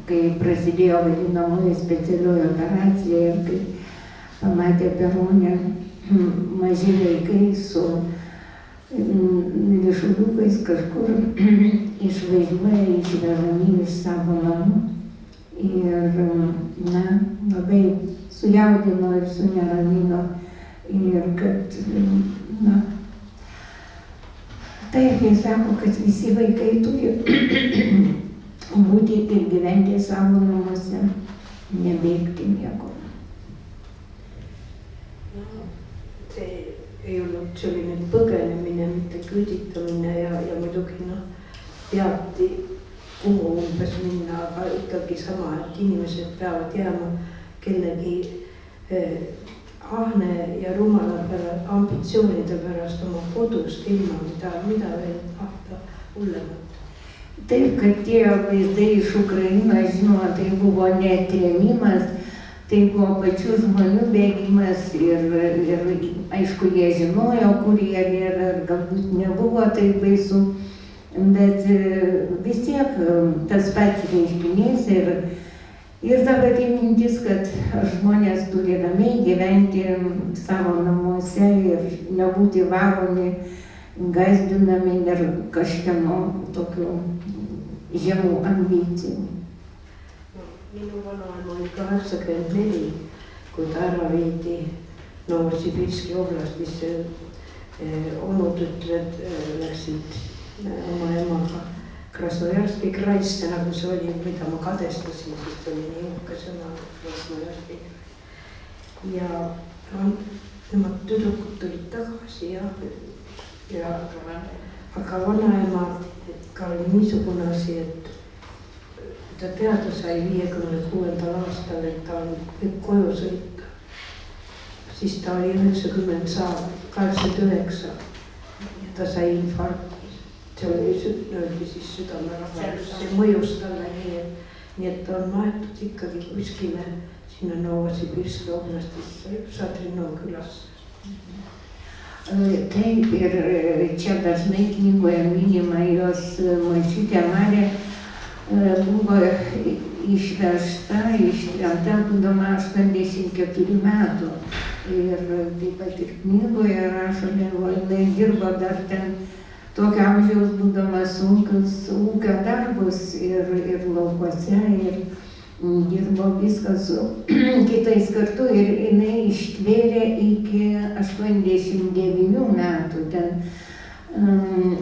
kai prasidėjo vadinamoji specialioji operacija ir kai pamatė perone maži vaikai su ryšuliukais kažkur išvažiuoja, išvežami iš savo namų. Ir, labai sujaudino ir suneramino ir kad, taip jie sako, kad visi vaikai turi būti ir gyventi savo namuose, nebėgti nieko. See ei olnud selline põgenemine, mitte küüditamine ja muidugi teati, kuhu umbes minna, aga ikkagi sama, et inimesed peavad jääma kellegi ahne ja rumala ambitsioonide pärast oma kodust ilma, mida veel tahta hullemat. Taip, kad tie vaizdai iš Ukrainos, žinoma, tai buvo ne trėmimas, tai buvo pačių žmonių bėgimas ir aišku, jie žinojo, kur jie yra, galbūt nebuvo tai baisu. Bet vis tiek tas pats reiškinys ir dabar mintis, kad žmonės turi ramiai gyventi savo namuose ir nebūti varomi, gazdinami ir kažkieno tokių žemų ambicijų. Minu vanaema oli 84, kui ta ära viidi Novosibirski oblastisse. Onutütred läksid oma emaga Krasnojarski kraiste, nagu see oli, mida ma kadestasin, sest oli nii uhke sõna Krasnojarski. Ja nemad tüdrukud tulid tagasi aga vanaema ka oli niisugune asi, et ta teada sai 56. aastal, et ta võib koju sõita. siis ta oli 89 ja ta sai infarkti. see oli siis südamerahatus, see mõjus talle nii et ta on maetud ikkagi kuskile sinna Novosibirski oblastisse, Šadrino külasse. Taip, ir čia dažnai knygoje minima jos močiutė Marė buvo išvežta, ištremta, būdama 84 metų. Ir taip pat ir knygoje rašome, jinai dirbo dar ten tokio amžiaus būdama sunkius ūkio darbus ir laukuose, ir dirbo viską su kitais kartu ir jinai ištvėrė iki 89 metų ten.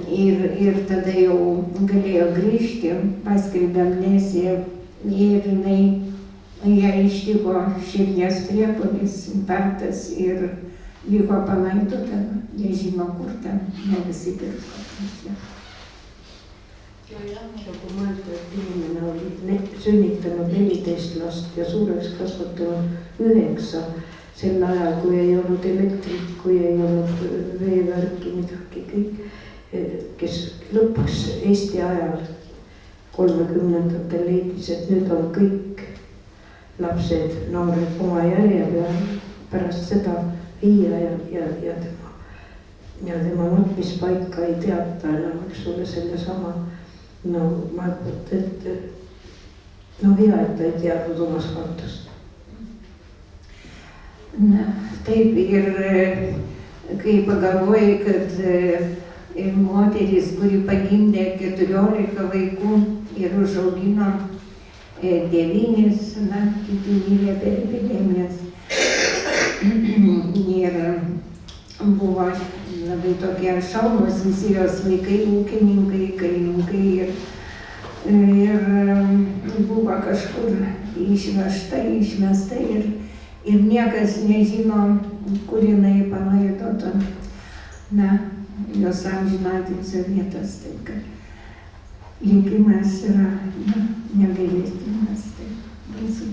Ir tada jau galėjo grįžti, paskelbė amnesiją ir ją ištiko širdies priepuolis, infarktas ir liko palaidota, nežino kur ten, Novosibirsko. Kui mõelda, et inimene oli sünnitanud 14 last ja suureks kasvatanud 9 sel ajal, kui ei olnud elektrit, kui ei olnud veevärki, midagi, kõik, kes lõpuks Eesti ajal 30-ndatel leidis, et nüüd on kõik lapsed noored oma järje peal pärast seda viia ja tema nutmispaika ei teata enam, eks ole, sellesama. No ma ütlen, et hea, et ta ei teadnud oma saatust. Na, taip, ir kai pagalvoji, kad ir moteris, kuri pagimdė 14 vaikų ir užaugino 9, na, kiti mirė per epidemijas. Ir buvo labai tokie šaunūs visi jos vaikai, ūkininkai, karininkai ir buvo kažkur išvežta, išmesta ir niekas nežino, kur jinai palaidota. Na, jos amžinatilsio vietas, taip kad likimas yra negailestingas, taip baisu.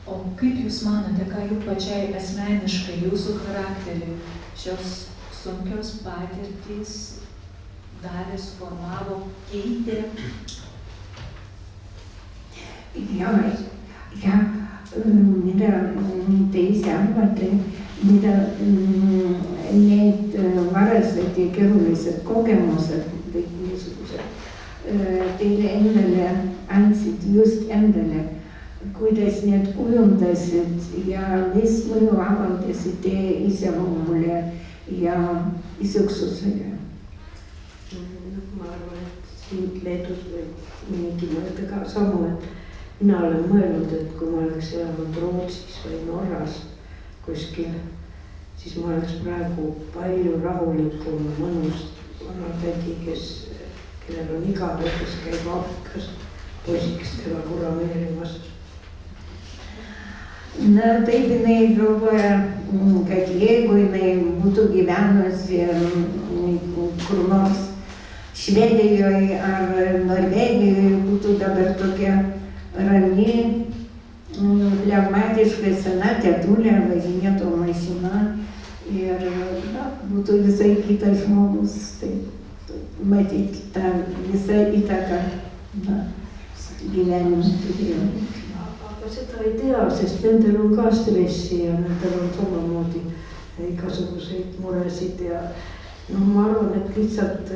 O kaip Jūs manote, ką Jūs pačiai asmeniškai, Jūsų charakterį šios sunkios patirtys davė, suformavo, keitė? Mida teisäämata, mida need varased ja keerulised kogemused, kõik niisugused, teile endale andsid, just endale, kuidas need kujundasid ja mis mõju avaldasid teie iseloomule ja isiksusele? Ma arvan, et siin Leedus või mingi mõelda ka samu, et mina olen mõelnud, et kui ma oleks elanud Rootsis või Norras kuskil, siis ma oleks praegu palju rahulikum, mõnus vana tädi, kellel on igav, kes käib Aafrikas poisikestega kurameerimas. Na, taip jinai galvoja, kad jeigu jinai būtų gyvenusi kur nors Švedijoje ar Norvegijoje, būtų dabar tokia rami, flegmatiška sena tetulė, važinėtų mašina ir būtų visai kitas žmogus, taip, matyti tą visą įtaką gyvenimą turėjo. Aga seda ei tea, sest nendel on ka stressi ja nendel on samamoodi igasuguseid muresid ja ma arvan, et lihtsalt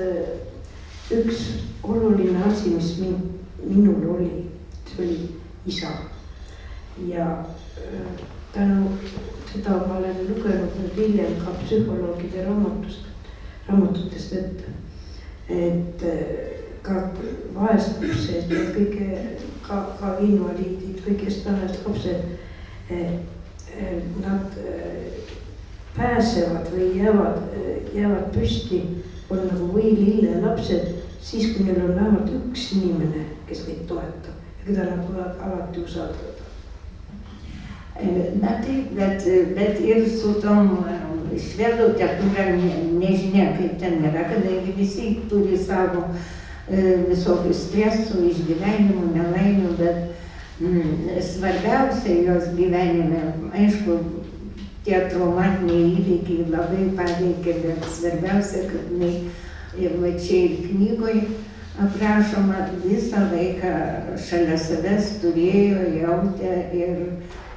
üks oluline asi, mis minul oli, see oli isa. Ja tänu seda ma olen lugenud nüüd hiljem ka psühholoogide raamatutest ette, et ka vaestused ja kõige ka invaliidid või kes tahes lapsed, nad pääsevad või jäävad püsti, on nagu võilille lapsed, siis kui neil on vähemalt üks inimene, kes neid toetab ja keda nad võivad alati usaldada. Na taip, bet ir su tom švedų tetulė nežinia, kaip ten yra, kadangi visi turi savo visokių stresų, išgyvenimų, nelaimių, bet svarbiausia jos gyvenime, aišku, tie traumatiniai įvykiai labai paveikė, bet svarbiausia, kad ir va čia ir knygoje aprašoma, visą laiką šalia savęs turėjo, jautė ir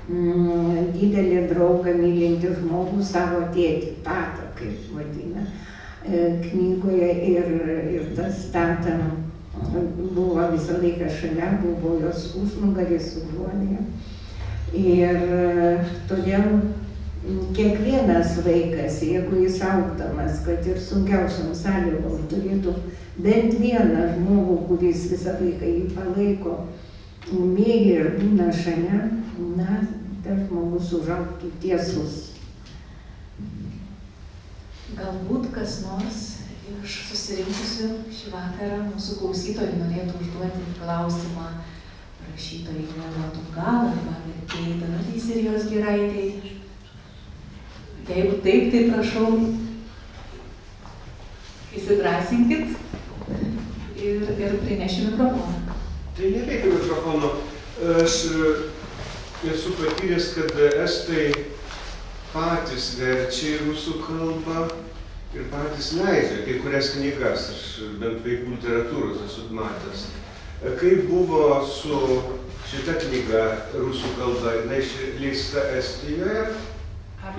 didelį draugą mylintį žmogų, savo tėtį, tatą, kaip vadina knygoje, ir tas tata buvo visą laiką šalia, buvo jos užnugaris, užuolėje. Ir todėl kiekvienas vaikas, jeigu jis augdamas, kad ir sunkiausiam sąlygom, turėtų bent vieną žmogų, kuris visą laiką jį palaiko, myli ir būna šalia, na, tas žmogus užaugtų tiesus. Galbūt kas nors iš susirinkusių šį vakarą mūsų klausytojų norėtų užduoti klausimą rašytojai Lena Tungal arba vertėjai Danutei Sirijos Giraitei. Jeigu taip, tai prašau, įsidrąsinkit ir prinešiu mikrofoną. Tai nereikia mikrofono. Aš esu patyręs, kad estai patys verčia į rusų kalbą ir patys leidžia kai kurias knygas. Aš bent vaikų literatūros esu matęs. Kaip buvo su šita knyga rusų kalba, jinai leista Estijoje?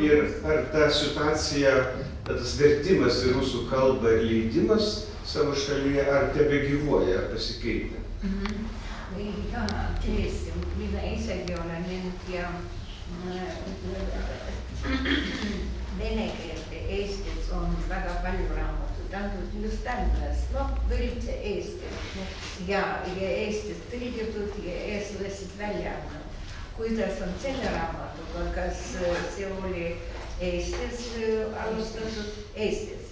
Ir ar ta situacija, tas vertimas į rusų kalbą ir leidimas savo šalyje, ar tebegyvuoja, ar pasikeitė? Ja, tietysti. Minä itsekin olen nyt ja venekeelten Eestis on väga palju raamatuid, just tämmöistä, no üldse Eestis ja Eestis tõlgitud ja eestlased välja andnud. Kuidas on selle raamatuga, kas see oli Eestis alustatud? Eestis.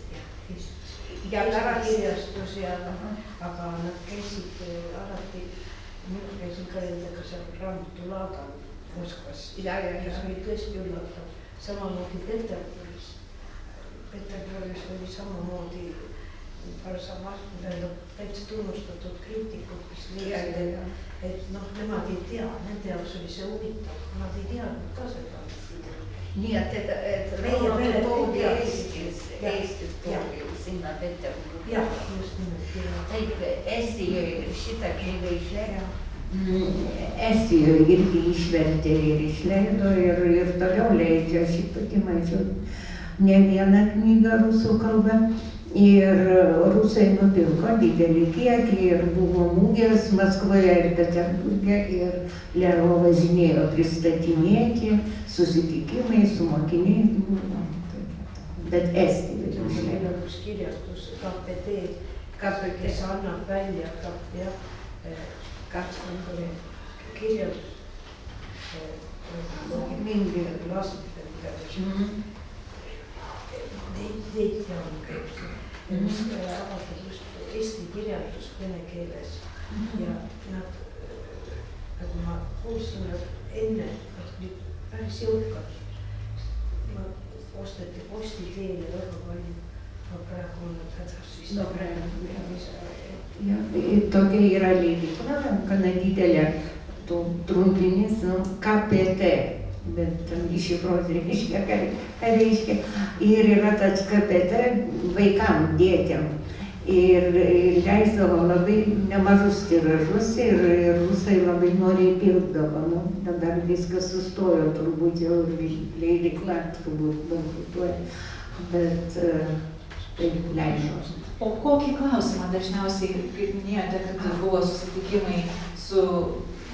Ja kirjastus ja aga nad käisid alati, mina käisin ka endaga seal raamatulaadal Moskvas, mis oli tõesti üllatav. Samamoodi Peterburis. Peterburis oli samamoodi täitsa tunnustatud kriitikud, kes leidsid, et noh, nemad ei tea, nende jaoks oli see huvitav, nad ei teadnud ka seda. Nii et meie toodi Eestis toodi sinna Peterburi. Jah, just nimelt. Taip, Estijoje šitą knygą išleido. Estijoje irgi išvertė ir išleido ir toliau leidžia. Aš pati mačiau ne vieną knygą rusų kalbą. Ir rusai nupirko didelį kiekį ir buvo mugės Maskvoje ir Peterburge ir Lero važinėjo pristatinėti, susitikimai su mokiniais buvo. Bet Estijoje išleido. Kirjastus KPT, kes annab välja kirjastus mingi lastepäev. Neid on kõik. Avatud just eesti kirjandus vene keeles ja nad, nagu ma kuulsin enne, olid päris jõukad. Osteti posti teele väga palju, aga praegu on nad hädas vist. No praegu jah. Tokia yra leidykla, gana didelė trumpinis KPT. Bet tam iššifruoti reiškia, ką reiškia. Ir yra tas KPT vaikam, dėtėm. Ir leisdavo labai nemažus tiražus ir rusai labai noriai pirkdavo. Dabar viskas sustojo, turbūt jau leidykla turbūt bankrutuoja. Bet taip leido. O kokį klausimą dažniausiai, kaip minėjote, kad buvo susitikimai su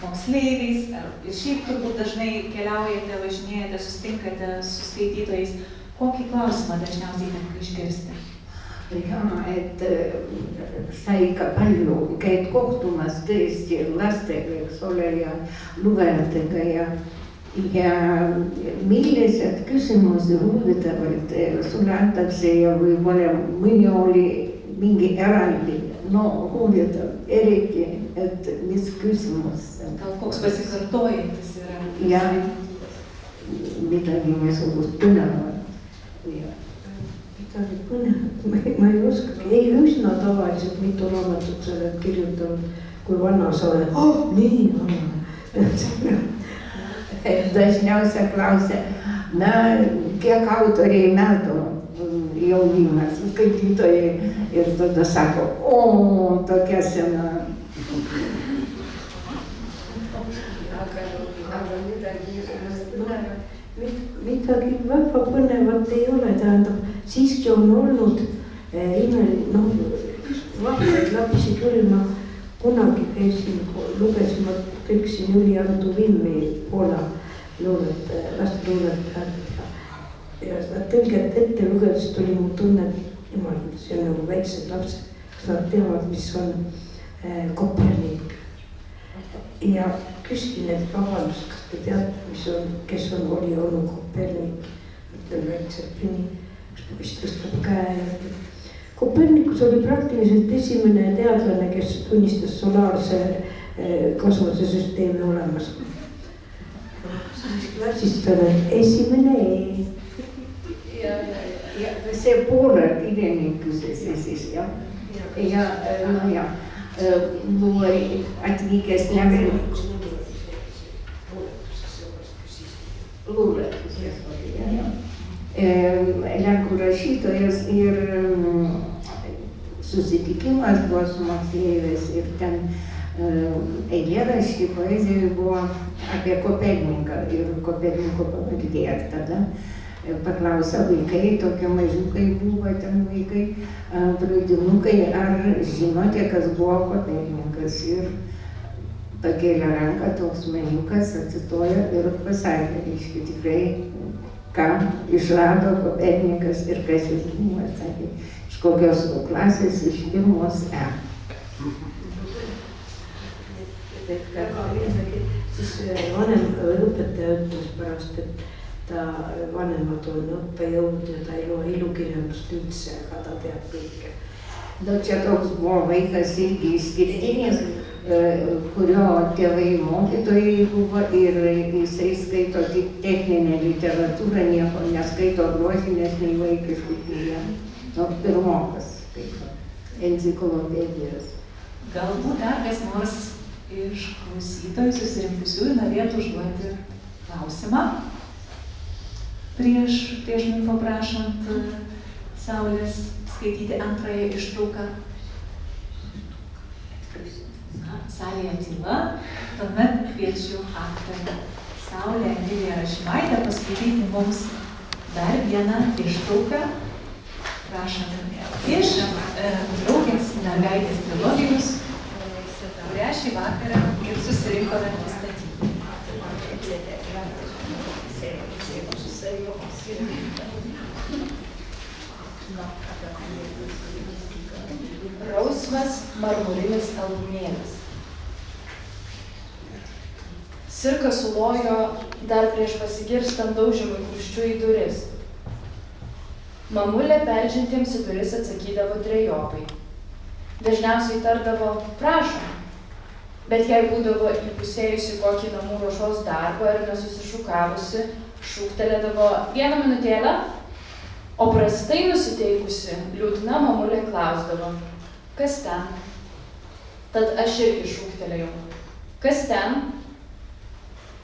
moksleiviais, ir šiaip turbūt dažnai keliaujate, važinėjate, susitinkate su skaitytojais. Kokį klausimą dažniausiai tenka išgirsti? Ja, et sai ikka palju, käid kohtumas tõesti lastega, eks ole, ja lugejatega ja millised küsimused huvitavad sulle antakse ja võib-olla mõni oli mingi eraldi, no huvitav, eriti, et mis küsimus. Gal koks pasikartojantis yra? Ja, midagi niisugust põnevat. Midagi põnevat, ma ei oska, ei üsna tavaliselt mitu raamatut sa oled kirjutanud, kui vanna sa oled, nii vanna. Dažniausia klausia, Na, kiek autoriai metų jaunimas, skaitytojai ir tada sako, o, tokia sena. Midagi väga põnevat ei ole, tähendab, siiski on olnud vahvaid lapsi küll, ma kunagi käisin, lugesin, ma tõlkisin Julian Tuvimi Poola lasteluuletajat ja seda tõlget ette lugedes tuli mu tunne, jumal, see on nagu väiksed lapsed, kas nad teavad, mis on Kopernik. Ja küsin, et vabandust, kas te teate, kes oli onu Kopernik, ütlen väikselt nii, üks tõstab käe ja Kopernikus oli praktiliselt esimene teadlane, kes tunnistas solaarse kosmosesüsteemi olemas. Klassist on esimene E. Ja see Poola kirjanik küsis siis, jah. Ja, no jah, buvo atvykęs nebelik. Lenkų rašytojas ir susitikimas buvo su moksleiviais ir ten eilėraštį poezijoje buvo apie Koperniką ir Koperniko pavardė. Ir tada paklausė vaikai, tokie mažiukai buvo ten vaikai, pradinukai, ar žinote, kas buvo Kopernikas. Ir pakėlė ranką toks mažiukas, atsitojo ir pasakė, reiškia tikrai, ką išrado Kopernikas ir kas jis buvo, sakė, iš kokios klasės, iš pirmos E. Siis vanem õpetaja ütles pärast, et ta vanemad on õppejõud ja ta ei loe ilukirjandust üldse, aga ta teab kõike. Nu, čia toks buvo vaikas irgi išskirtinis, kurio tėvai mokytojai buvo ir jisai skaito tik techninę literatūrą, nieko neskaito grožinės nei vaikiškų knygų. Nu, pirmokas, kaip enciklopedijos. Galbūt dar kas nors iš klausytojų susirinkusiųjų norėtų užduoti klausimą prieš man paprašant Saulės skaityti antrąją ištrauką. Na, salėje tyla, tuomet kviečiu aktorę Saulę Emiliją Rašimaitę paskaityti mums dar vieną ištrauką. Prašom, iš draugės mergaitės trilogijos, kurią šį vakarą ir susirinkome pristatyti. Rausvas marmurinis albumėlis. Sirkas sulojo dar prieš pasigirstant daužimui kumščiu į duris. Mamulė beldžiantiems į duris atsakydavo trejopai. Dažniausiai tardavo prašom, bet jei būdavo įpusėjusi kokį namų ruošos darbą ir nesusišukavusi, šūktelėdavo vieną minutėlę, o prastai nusiteikusi, liūdna mamulė klausdavo, kas ten? Tad aš irgi šūktelėjau, kas ten?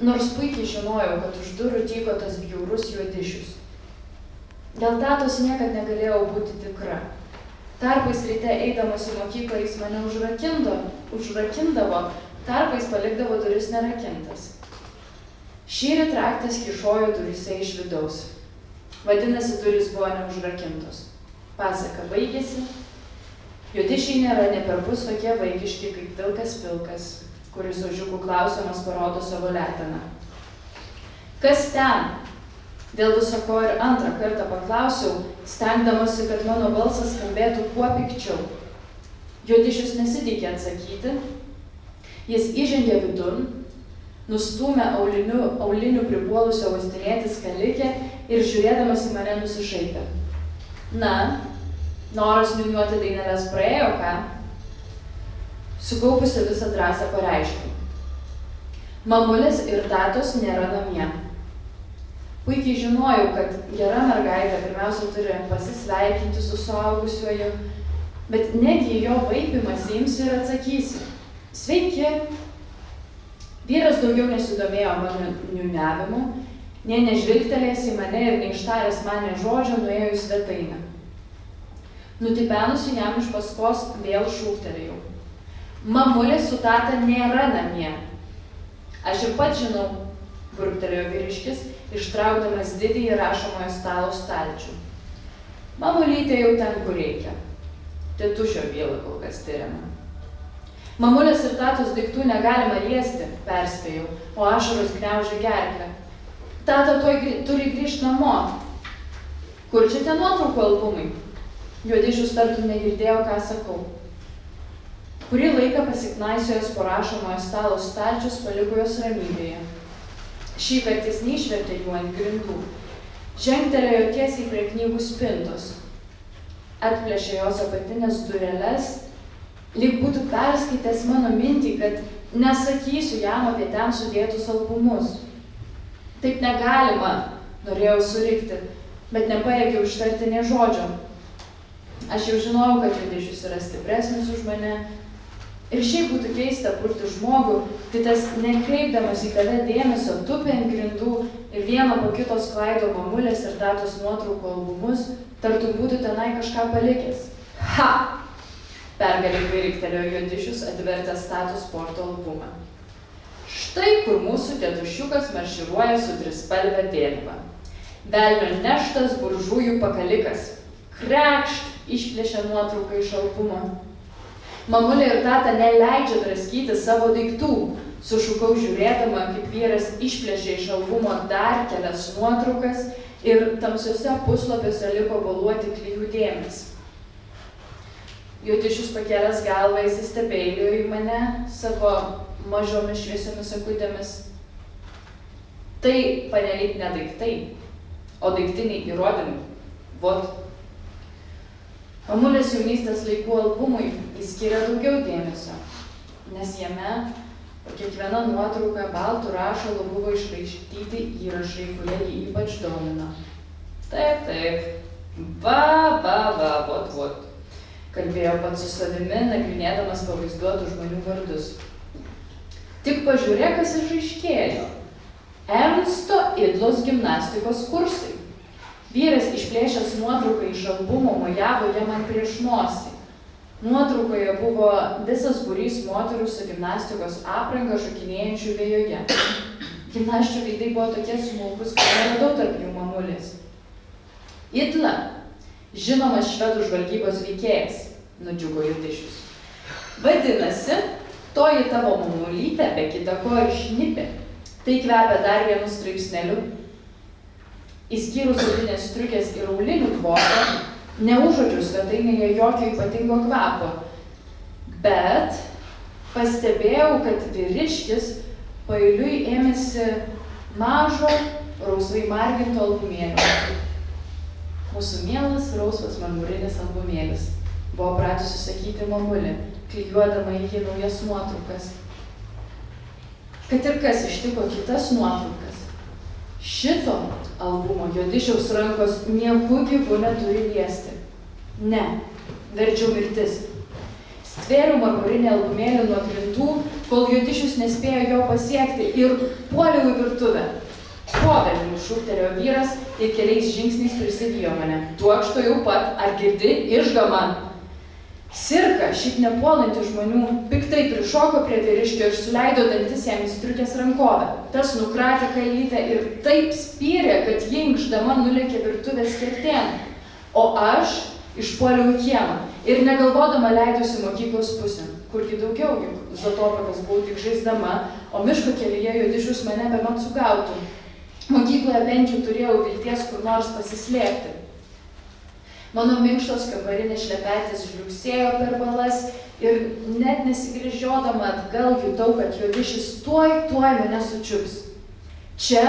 Nors puikiai žinojau, kad už durų tyko tas bjaurus juodišius. Dėl tatos niekad negalėjau būti tikra. Tarpais ryte eidamas į mokyklą jis mane užrakindavo, tarpais palikdavo duris nerakintas. Šįryt raktas kyšojo duryse iš vidaus. Vadinasi, duris buvo neužrakintos. Pasaka baigėsi. Juodišiai nėra ne perpus tokie vaikiški kaip vilkas pilkas, kuris ožiukų klausimas parodo savo leteną. Kas ten? Dėl viso ko ir antrą kartą paklausiau, stengdamasi, kad mano balsas skambėtų kuo pikčiau. Juodišius nesitikė atsakyti. Jis įžengė vidun, nustūmė aulinių pripuolusio uostinėti skalikę ir žiūrėdamas į mane nusišaipė. Na, noras niūniuoti daineles praėjo, ką? Sukaupusi visą drąsą pareiškiau. Mamulės ir tatos nėra namie. Puikiai žinojau, kad gera mergaitė pirmiausia turi pasisveikinti su suaugusiuoju, bet negi jo vaipimas imsi ir atsakysi. Sveiki! Vyras daugiau nesidomėjo mano niūniavimu, Nė nežvilgtelėjęs į mane ir neištaręs man nė žodžio, nuėjo į svetainę. Nutipenusi jam iš paskos vėl šūktelėjau. Mamulė su tata nėra namie. Aš ir pats žinau, burbtelėjo vyriškis, ištraukdamas didįjį rašomojo stalo stalčių. Mamulytė jau ten, kur reikia. Tėtušio bylą kol kas tyriama. Mamulės ir tatos daiktų negalima liesti, perspėjau, o ašaros gniaužė gerklę. Tata turi grįžti namo. Kur čia tie nuotraukų albumai? Juodišius tartum negirdėjo, ką sakau. Kurį laiką pasiknaisiojęs po rašomojo stalo stalčius paliko jos ramybėje. Šįkart jis neišvertė jų ant grindų. Žengtelėjo tiesiai prie knygų spintos. Atplėšė jos apatinės dureles, lyg būtų perskaitęs mano mintį, kad nesakysiu jam apie ten sudėtus albumus. Taip negalima, norėjau surikti, bet nepajėgiau ištarti nė žodžio. Aš jau žinojau, kad Juodišius yra stipresnis už mane. Ir šiaip būtų keista purti žmogų, kai tas nekreipdamas į tave dėmesio tupi ant grindų ir vieną po kito sklaido mamulės ir tatos nuotraukų albumus, tartum būtų tenai kažką palikęs. Ha! Pergalingai riktelėjo Juodišius, atvertęs tatos sporto albumą. Štai kur mūsų tėtušiukas marširuoja su trispalve vėliava. Velnio neštas buržujų pakalikas. Krekšt! Išplėšė nuotrauką iš albumo. Mamulė ir tata neleidžia draskyti savo daiktų, sušukau žiūrėdama, kaip vyras išplėšė iš albumo dar kelias nuotraukas ir tamsiuose puslapiuose liko boluoti klijų dėmės. Juodišius pakėlęs galvą įsistebėjo į mane savo mažomis šviesiomis akutėmis. Tai panelyg ne daiktai, o daiktiniai įrodymai. Vot. Mamulės jaunystės laikų albumui jis skiria daugiau dėmesio, nes jame po kiekviena nuotrauka baltų rašalu buvo išraištyti įrašai, kurie jį ypač domino. Taip, vot, kalbėjo pats su savimi, nagrinėdamas pavaizduotų žmonių vardus. Tik pažiūrėk, kas išaiškėjo. Ernsto Idlos gimnastikos kursai. Vyras išplėšęs nuotrauką iš albumo mojavo ją man prieš nosį. Nuotraukoje buvo visas būrys moterų su gimnastikos apranga šokinėjančių vėjoje. Gimnasčių veidai buvo tokie smulkus, kad neradau tarp jų mamulės. Idla, žinomas švedų žvalgybos veikėjas, nudžiugo Juodišius. Vadinasi, toji tavo mamulytė be kita ko ir šnipė. Tai kvepia dar vienu straipsneliu. Įskyrus audinės striukės ir aulinių kvapą, neužuodžiau svetainėje jokio ypatingo kvapo. Bet pastebėjau, kad vyriškis paeiliui ėmėsi mažo, rausvai marginto albumėlio. Mūsų mielas rausvas marmurinis albumėlis, buvo pratusi sakyti mamulė, klijuodama į jį naujas nuotraukas. Kad ir kas ištiko kitas nuotraukas, šito albumo Juodišiaus rankos nieku gyvu neturi liesti. Ne, verčiau mirtis. Stvėriau marmurinį albumėlį nuo grindų, kol Juodišius nespėjo jo pasiekti ir puoliau į virtuvę. Povelnių šūktelėjo vyras ir keliais žingsniais prisivijo mane. Tuokšto jau pat, ar girdi, išga man. Sirka, šiaip nepuolanti žmonių, piktai prišoko prie vyriškio ir suleido dantis jam į striukės rankovę. Tas nukratė kailytę ir taip spyrė, kad ji inkšdama nulėkė virtuvės kertėn. O aš išpuoliau į kiemą ir negalvodama leidusi mokyklos pusėn, kurgi daugiau, juk Zatopakas buvau tik žaisdama, o miško kelyje Juodišius mane bemat sugautų. Mokykloje bent jau turėjau vilties kur nors pasislėpti. Mano minkštos kambarinės šlepetės žliugsėjo per balas ir net nesigręžiodama atgal jutau, kad Juodišius tuoj mane sučiups. Čia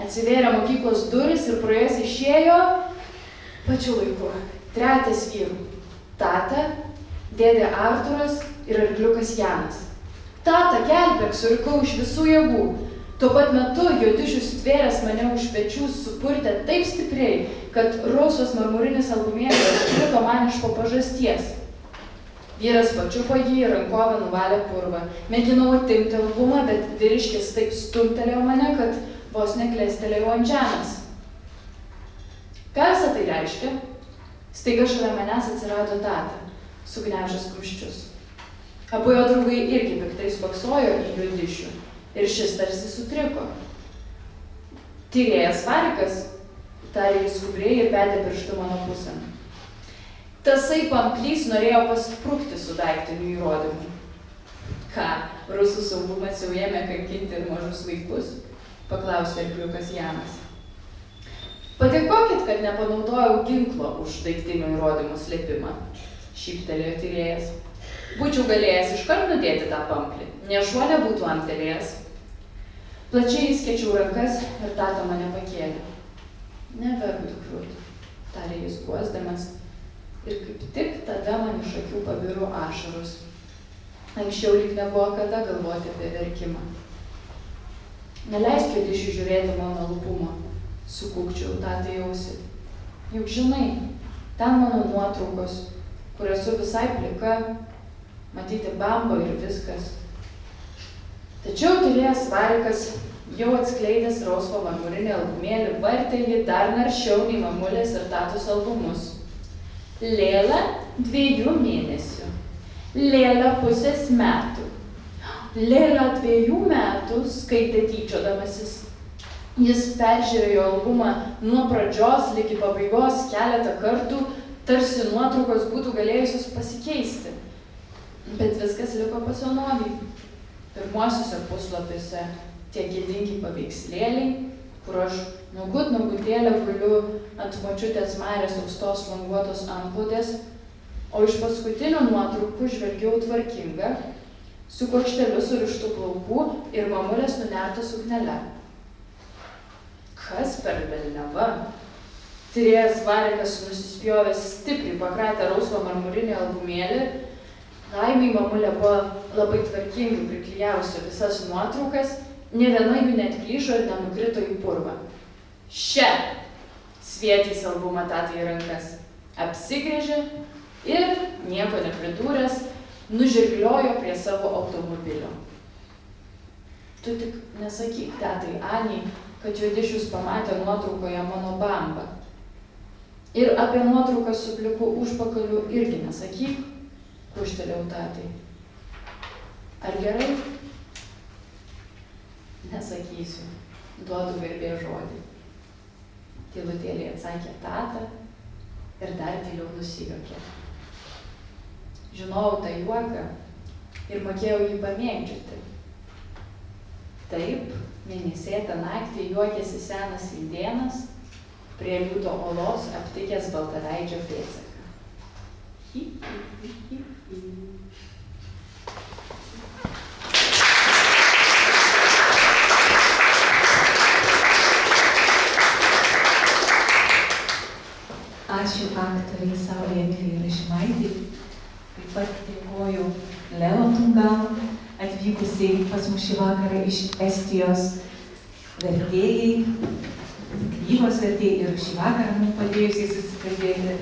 atsivėrė mokyklos durys ir pro jas išėjo pačiu laiku trejetas vyrų. Tata, dėdė Arturas ir arkliukas Janas. Tata, gelbėk, surikau iš visų jėgų. Tuo pat metu Juodišius stvėręs mane už pečių supurtė taip stipriai, kad rausvas marmurinis albumėlis krito man iš po pažasties. Vyras pačiupo jį ir rankovę nuvalė purvą. Mėginau atimti albumą, bet vyriškis taip stumtelėjo mane, kad vos neklestelėjau ant žemės. Ką visą tai reiškia? Staiga šalia manęs atsirado tata, sugniaužęs kumščius. Abu jo draugai irgi piktai spoksojo į Judišių ir šis tarsi sutriko. Tyrėjas Varikas, tarė jis skubriai ir bedė pirštu mano pusėn. Tasai pamplys norėjo pasprukti su daiktiniu įrodymu. Ką, rusų saugumas jau ėmė kankinti ir mažus vaikus? Paklausė arkliukas Janas. Padėkokit, kad nepanaudojau ginklo už daiktinių įrodymų slėpimą, šyptelėjo tyrėjas. Būčiau galėjęs iškart nudėti tą pamplį, nė šuo nebūtų amtelėjęs. Plačiai įskiečiau rankas ir tata mane pakėlė. Neverk, dukriut, tarė jis guosdamas, ir kaip tik tada man iš akių pabiro ašaros. Anksčiau lyg nebuvo kada galvoti apie verkimą. Neleisk Judišiui žiūrėti mano lupumo, sukūkčiau tatai ausį. Juk žinai, ten mano nuotraukos, kur esu visai plika, matyti bamba ir viskas. Tačiau tyrėjas Varikas, jau atskleidęs rausvą marmurinį albumėlį, vartė jį dar naršiau nei mamulės ir tatos albumus. Lėlė 2 mėnesių, Lėlė pusės metų, Lėlė 2 metų, skaitė tyčiodamasis. Jis peržiūrėjo albumą nuo pradžios ligi pabaigos keletą kartų, tarsi nuotraukos būtų galėjusios pasikeisti. Bet viskas liko pasenovį. Pirmuosiuose puslapiuose tie gėdingi paveikslėliai, kur aš nugutėlę guliu ant močiutės Marės aukštos languotos antklodės, o iš paskutinių nuotraukų žvelgiau tvarkingą, su kuokšteliu surištų plaukų ir mamulės nunerta suknele. Kas per velniava? Tyrėjas Varikas nusispjovęs stipriai pakratė rausvą marmurinį albumėlį. Laimiai mamulė buvo labai tvarkingai priklijavusi visas nuotraukas, nė viena jų neatplyšo ir nenukrito į purvą. Še! Svietys albumą tatai į rankas. Apsigrėžė ir, nieko nepridūręs, nužirgliojo prie savo automobilio. Tu tik nesakyk tatai Aniai, kad Judišius pamatė nuotraukoje mano bambą. Ir apie nuotrauką su pliku užpakaliu irgi nesakyk, kužtelėjau tatai. Ar gerai? Nesakysiu, duodu garbės žodį. Tylutėliai atsakė tata ir dar tyliau nusijuokė. Žinojau tą juoką ir mokėjau jį pamėgdžioti. Taip, mėnesėtą naktį juokėsi senas indėnas, prie liūto olos aptikęs baltaveidžio pėdsaką. Hi, hi, hi, hi. Ačiū aktoriai Saulei Emilijai Rašimaitei. Taip pat dėkoju Lelo Tungal, atvykusiai pas mus šį vakarą iš Estijos, vertėjai, knygos vertėjai ir šį vakarą mums padėjusiai susikalbėti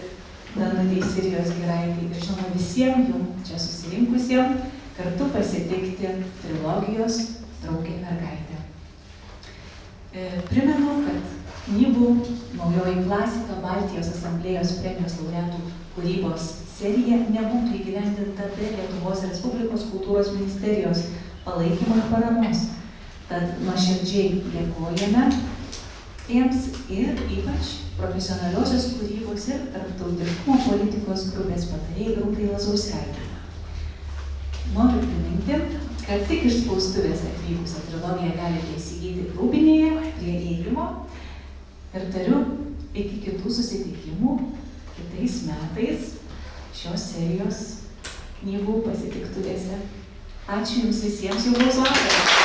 Danutei Sirijos Giraitei ir žinoma visiems jums čia susirinkusiems kartu pasitikti trilogijos Draugė mergaitė. Primenu, kad knygų Naujoji klasika Baltijos asamblėjos premijos laureatų kūrybos serija nebūtų įgyvendinta be Lietuvos Respublikos kultūros ministerijos palaikymo ir paramos. Tad nuoširdžiai dėkojame jiems ir ypač profesionaliosios kūrybos ir tarptautiškumo politikos grupės patarėjai Grupei Lazauskaitei. Noriu priminti, kad tik iš spaustuvės atvykusią trilogiją galite įsigyti Rūbinėje prie įėjimo ir tariu iki kitų susitikimų kitais metais šios serijos knygų pasitiktuvėse. Ačiū Jums visiems, jau bus vakar.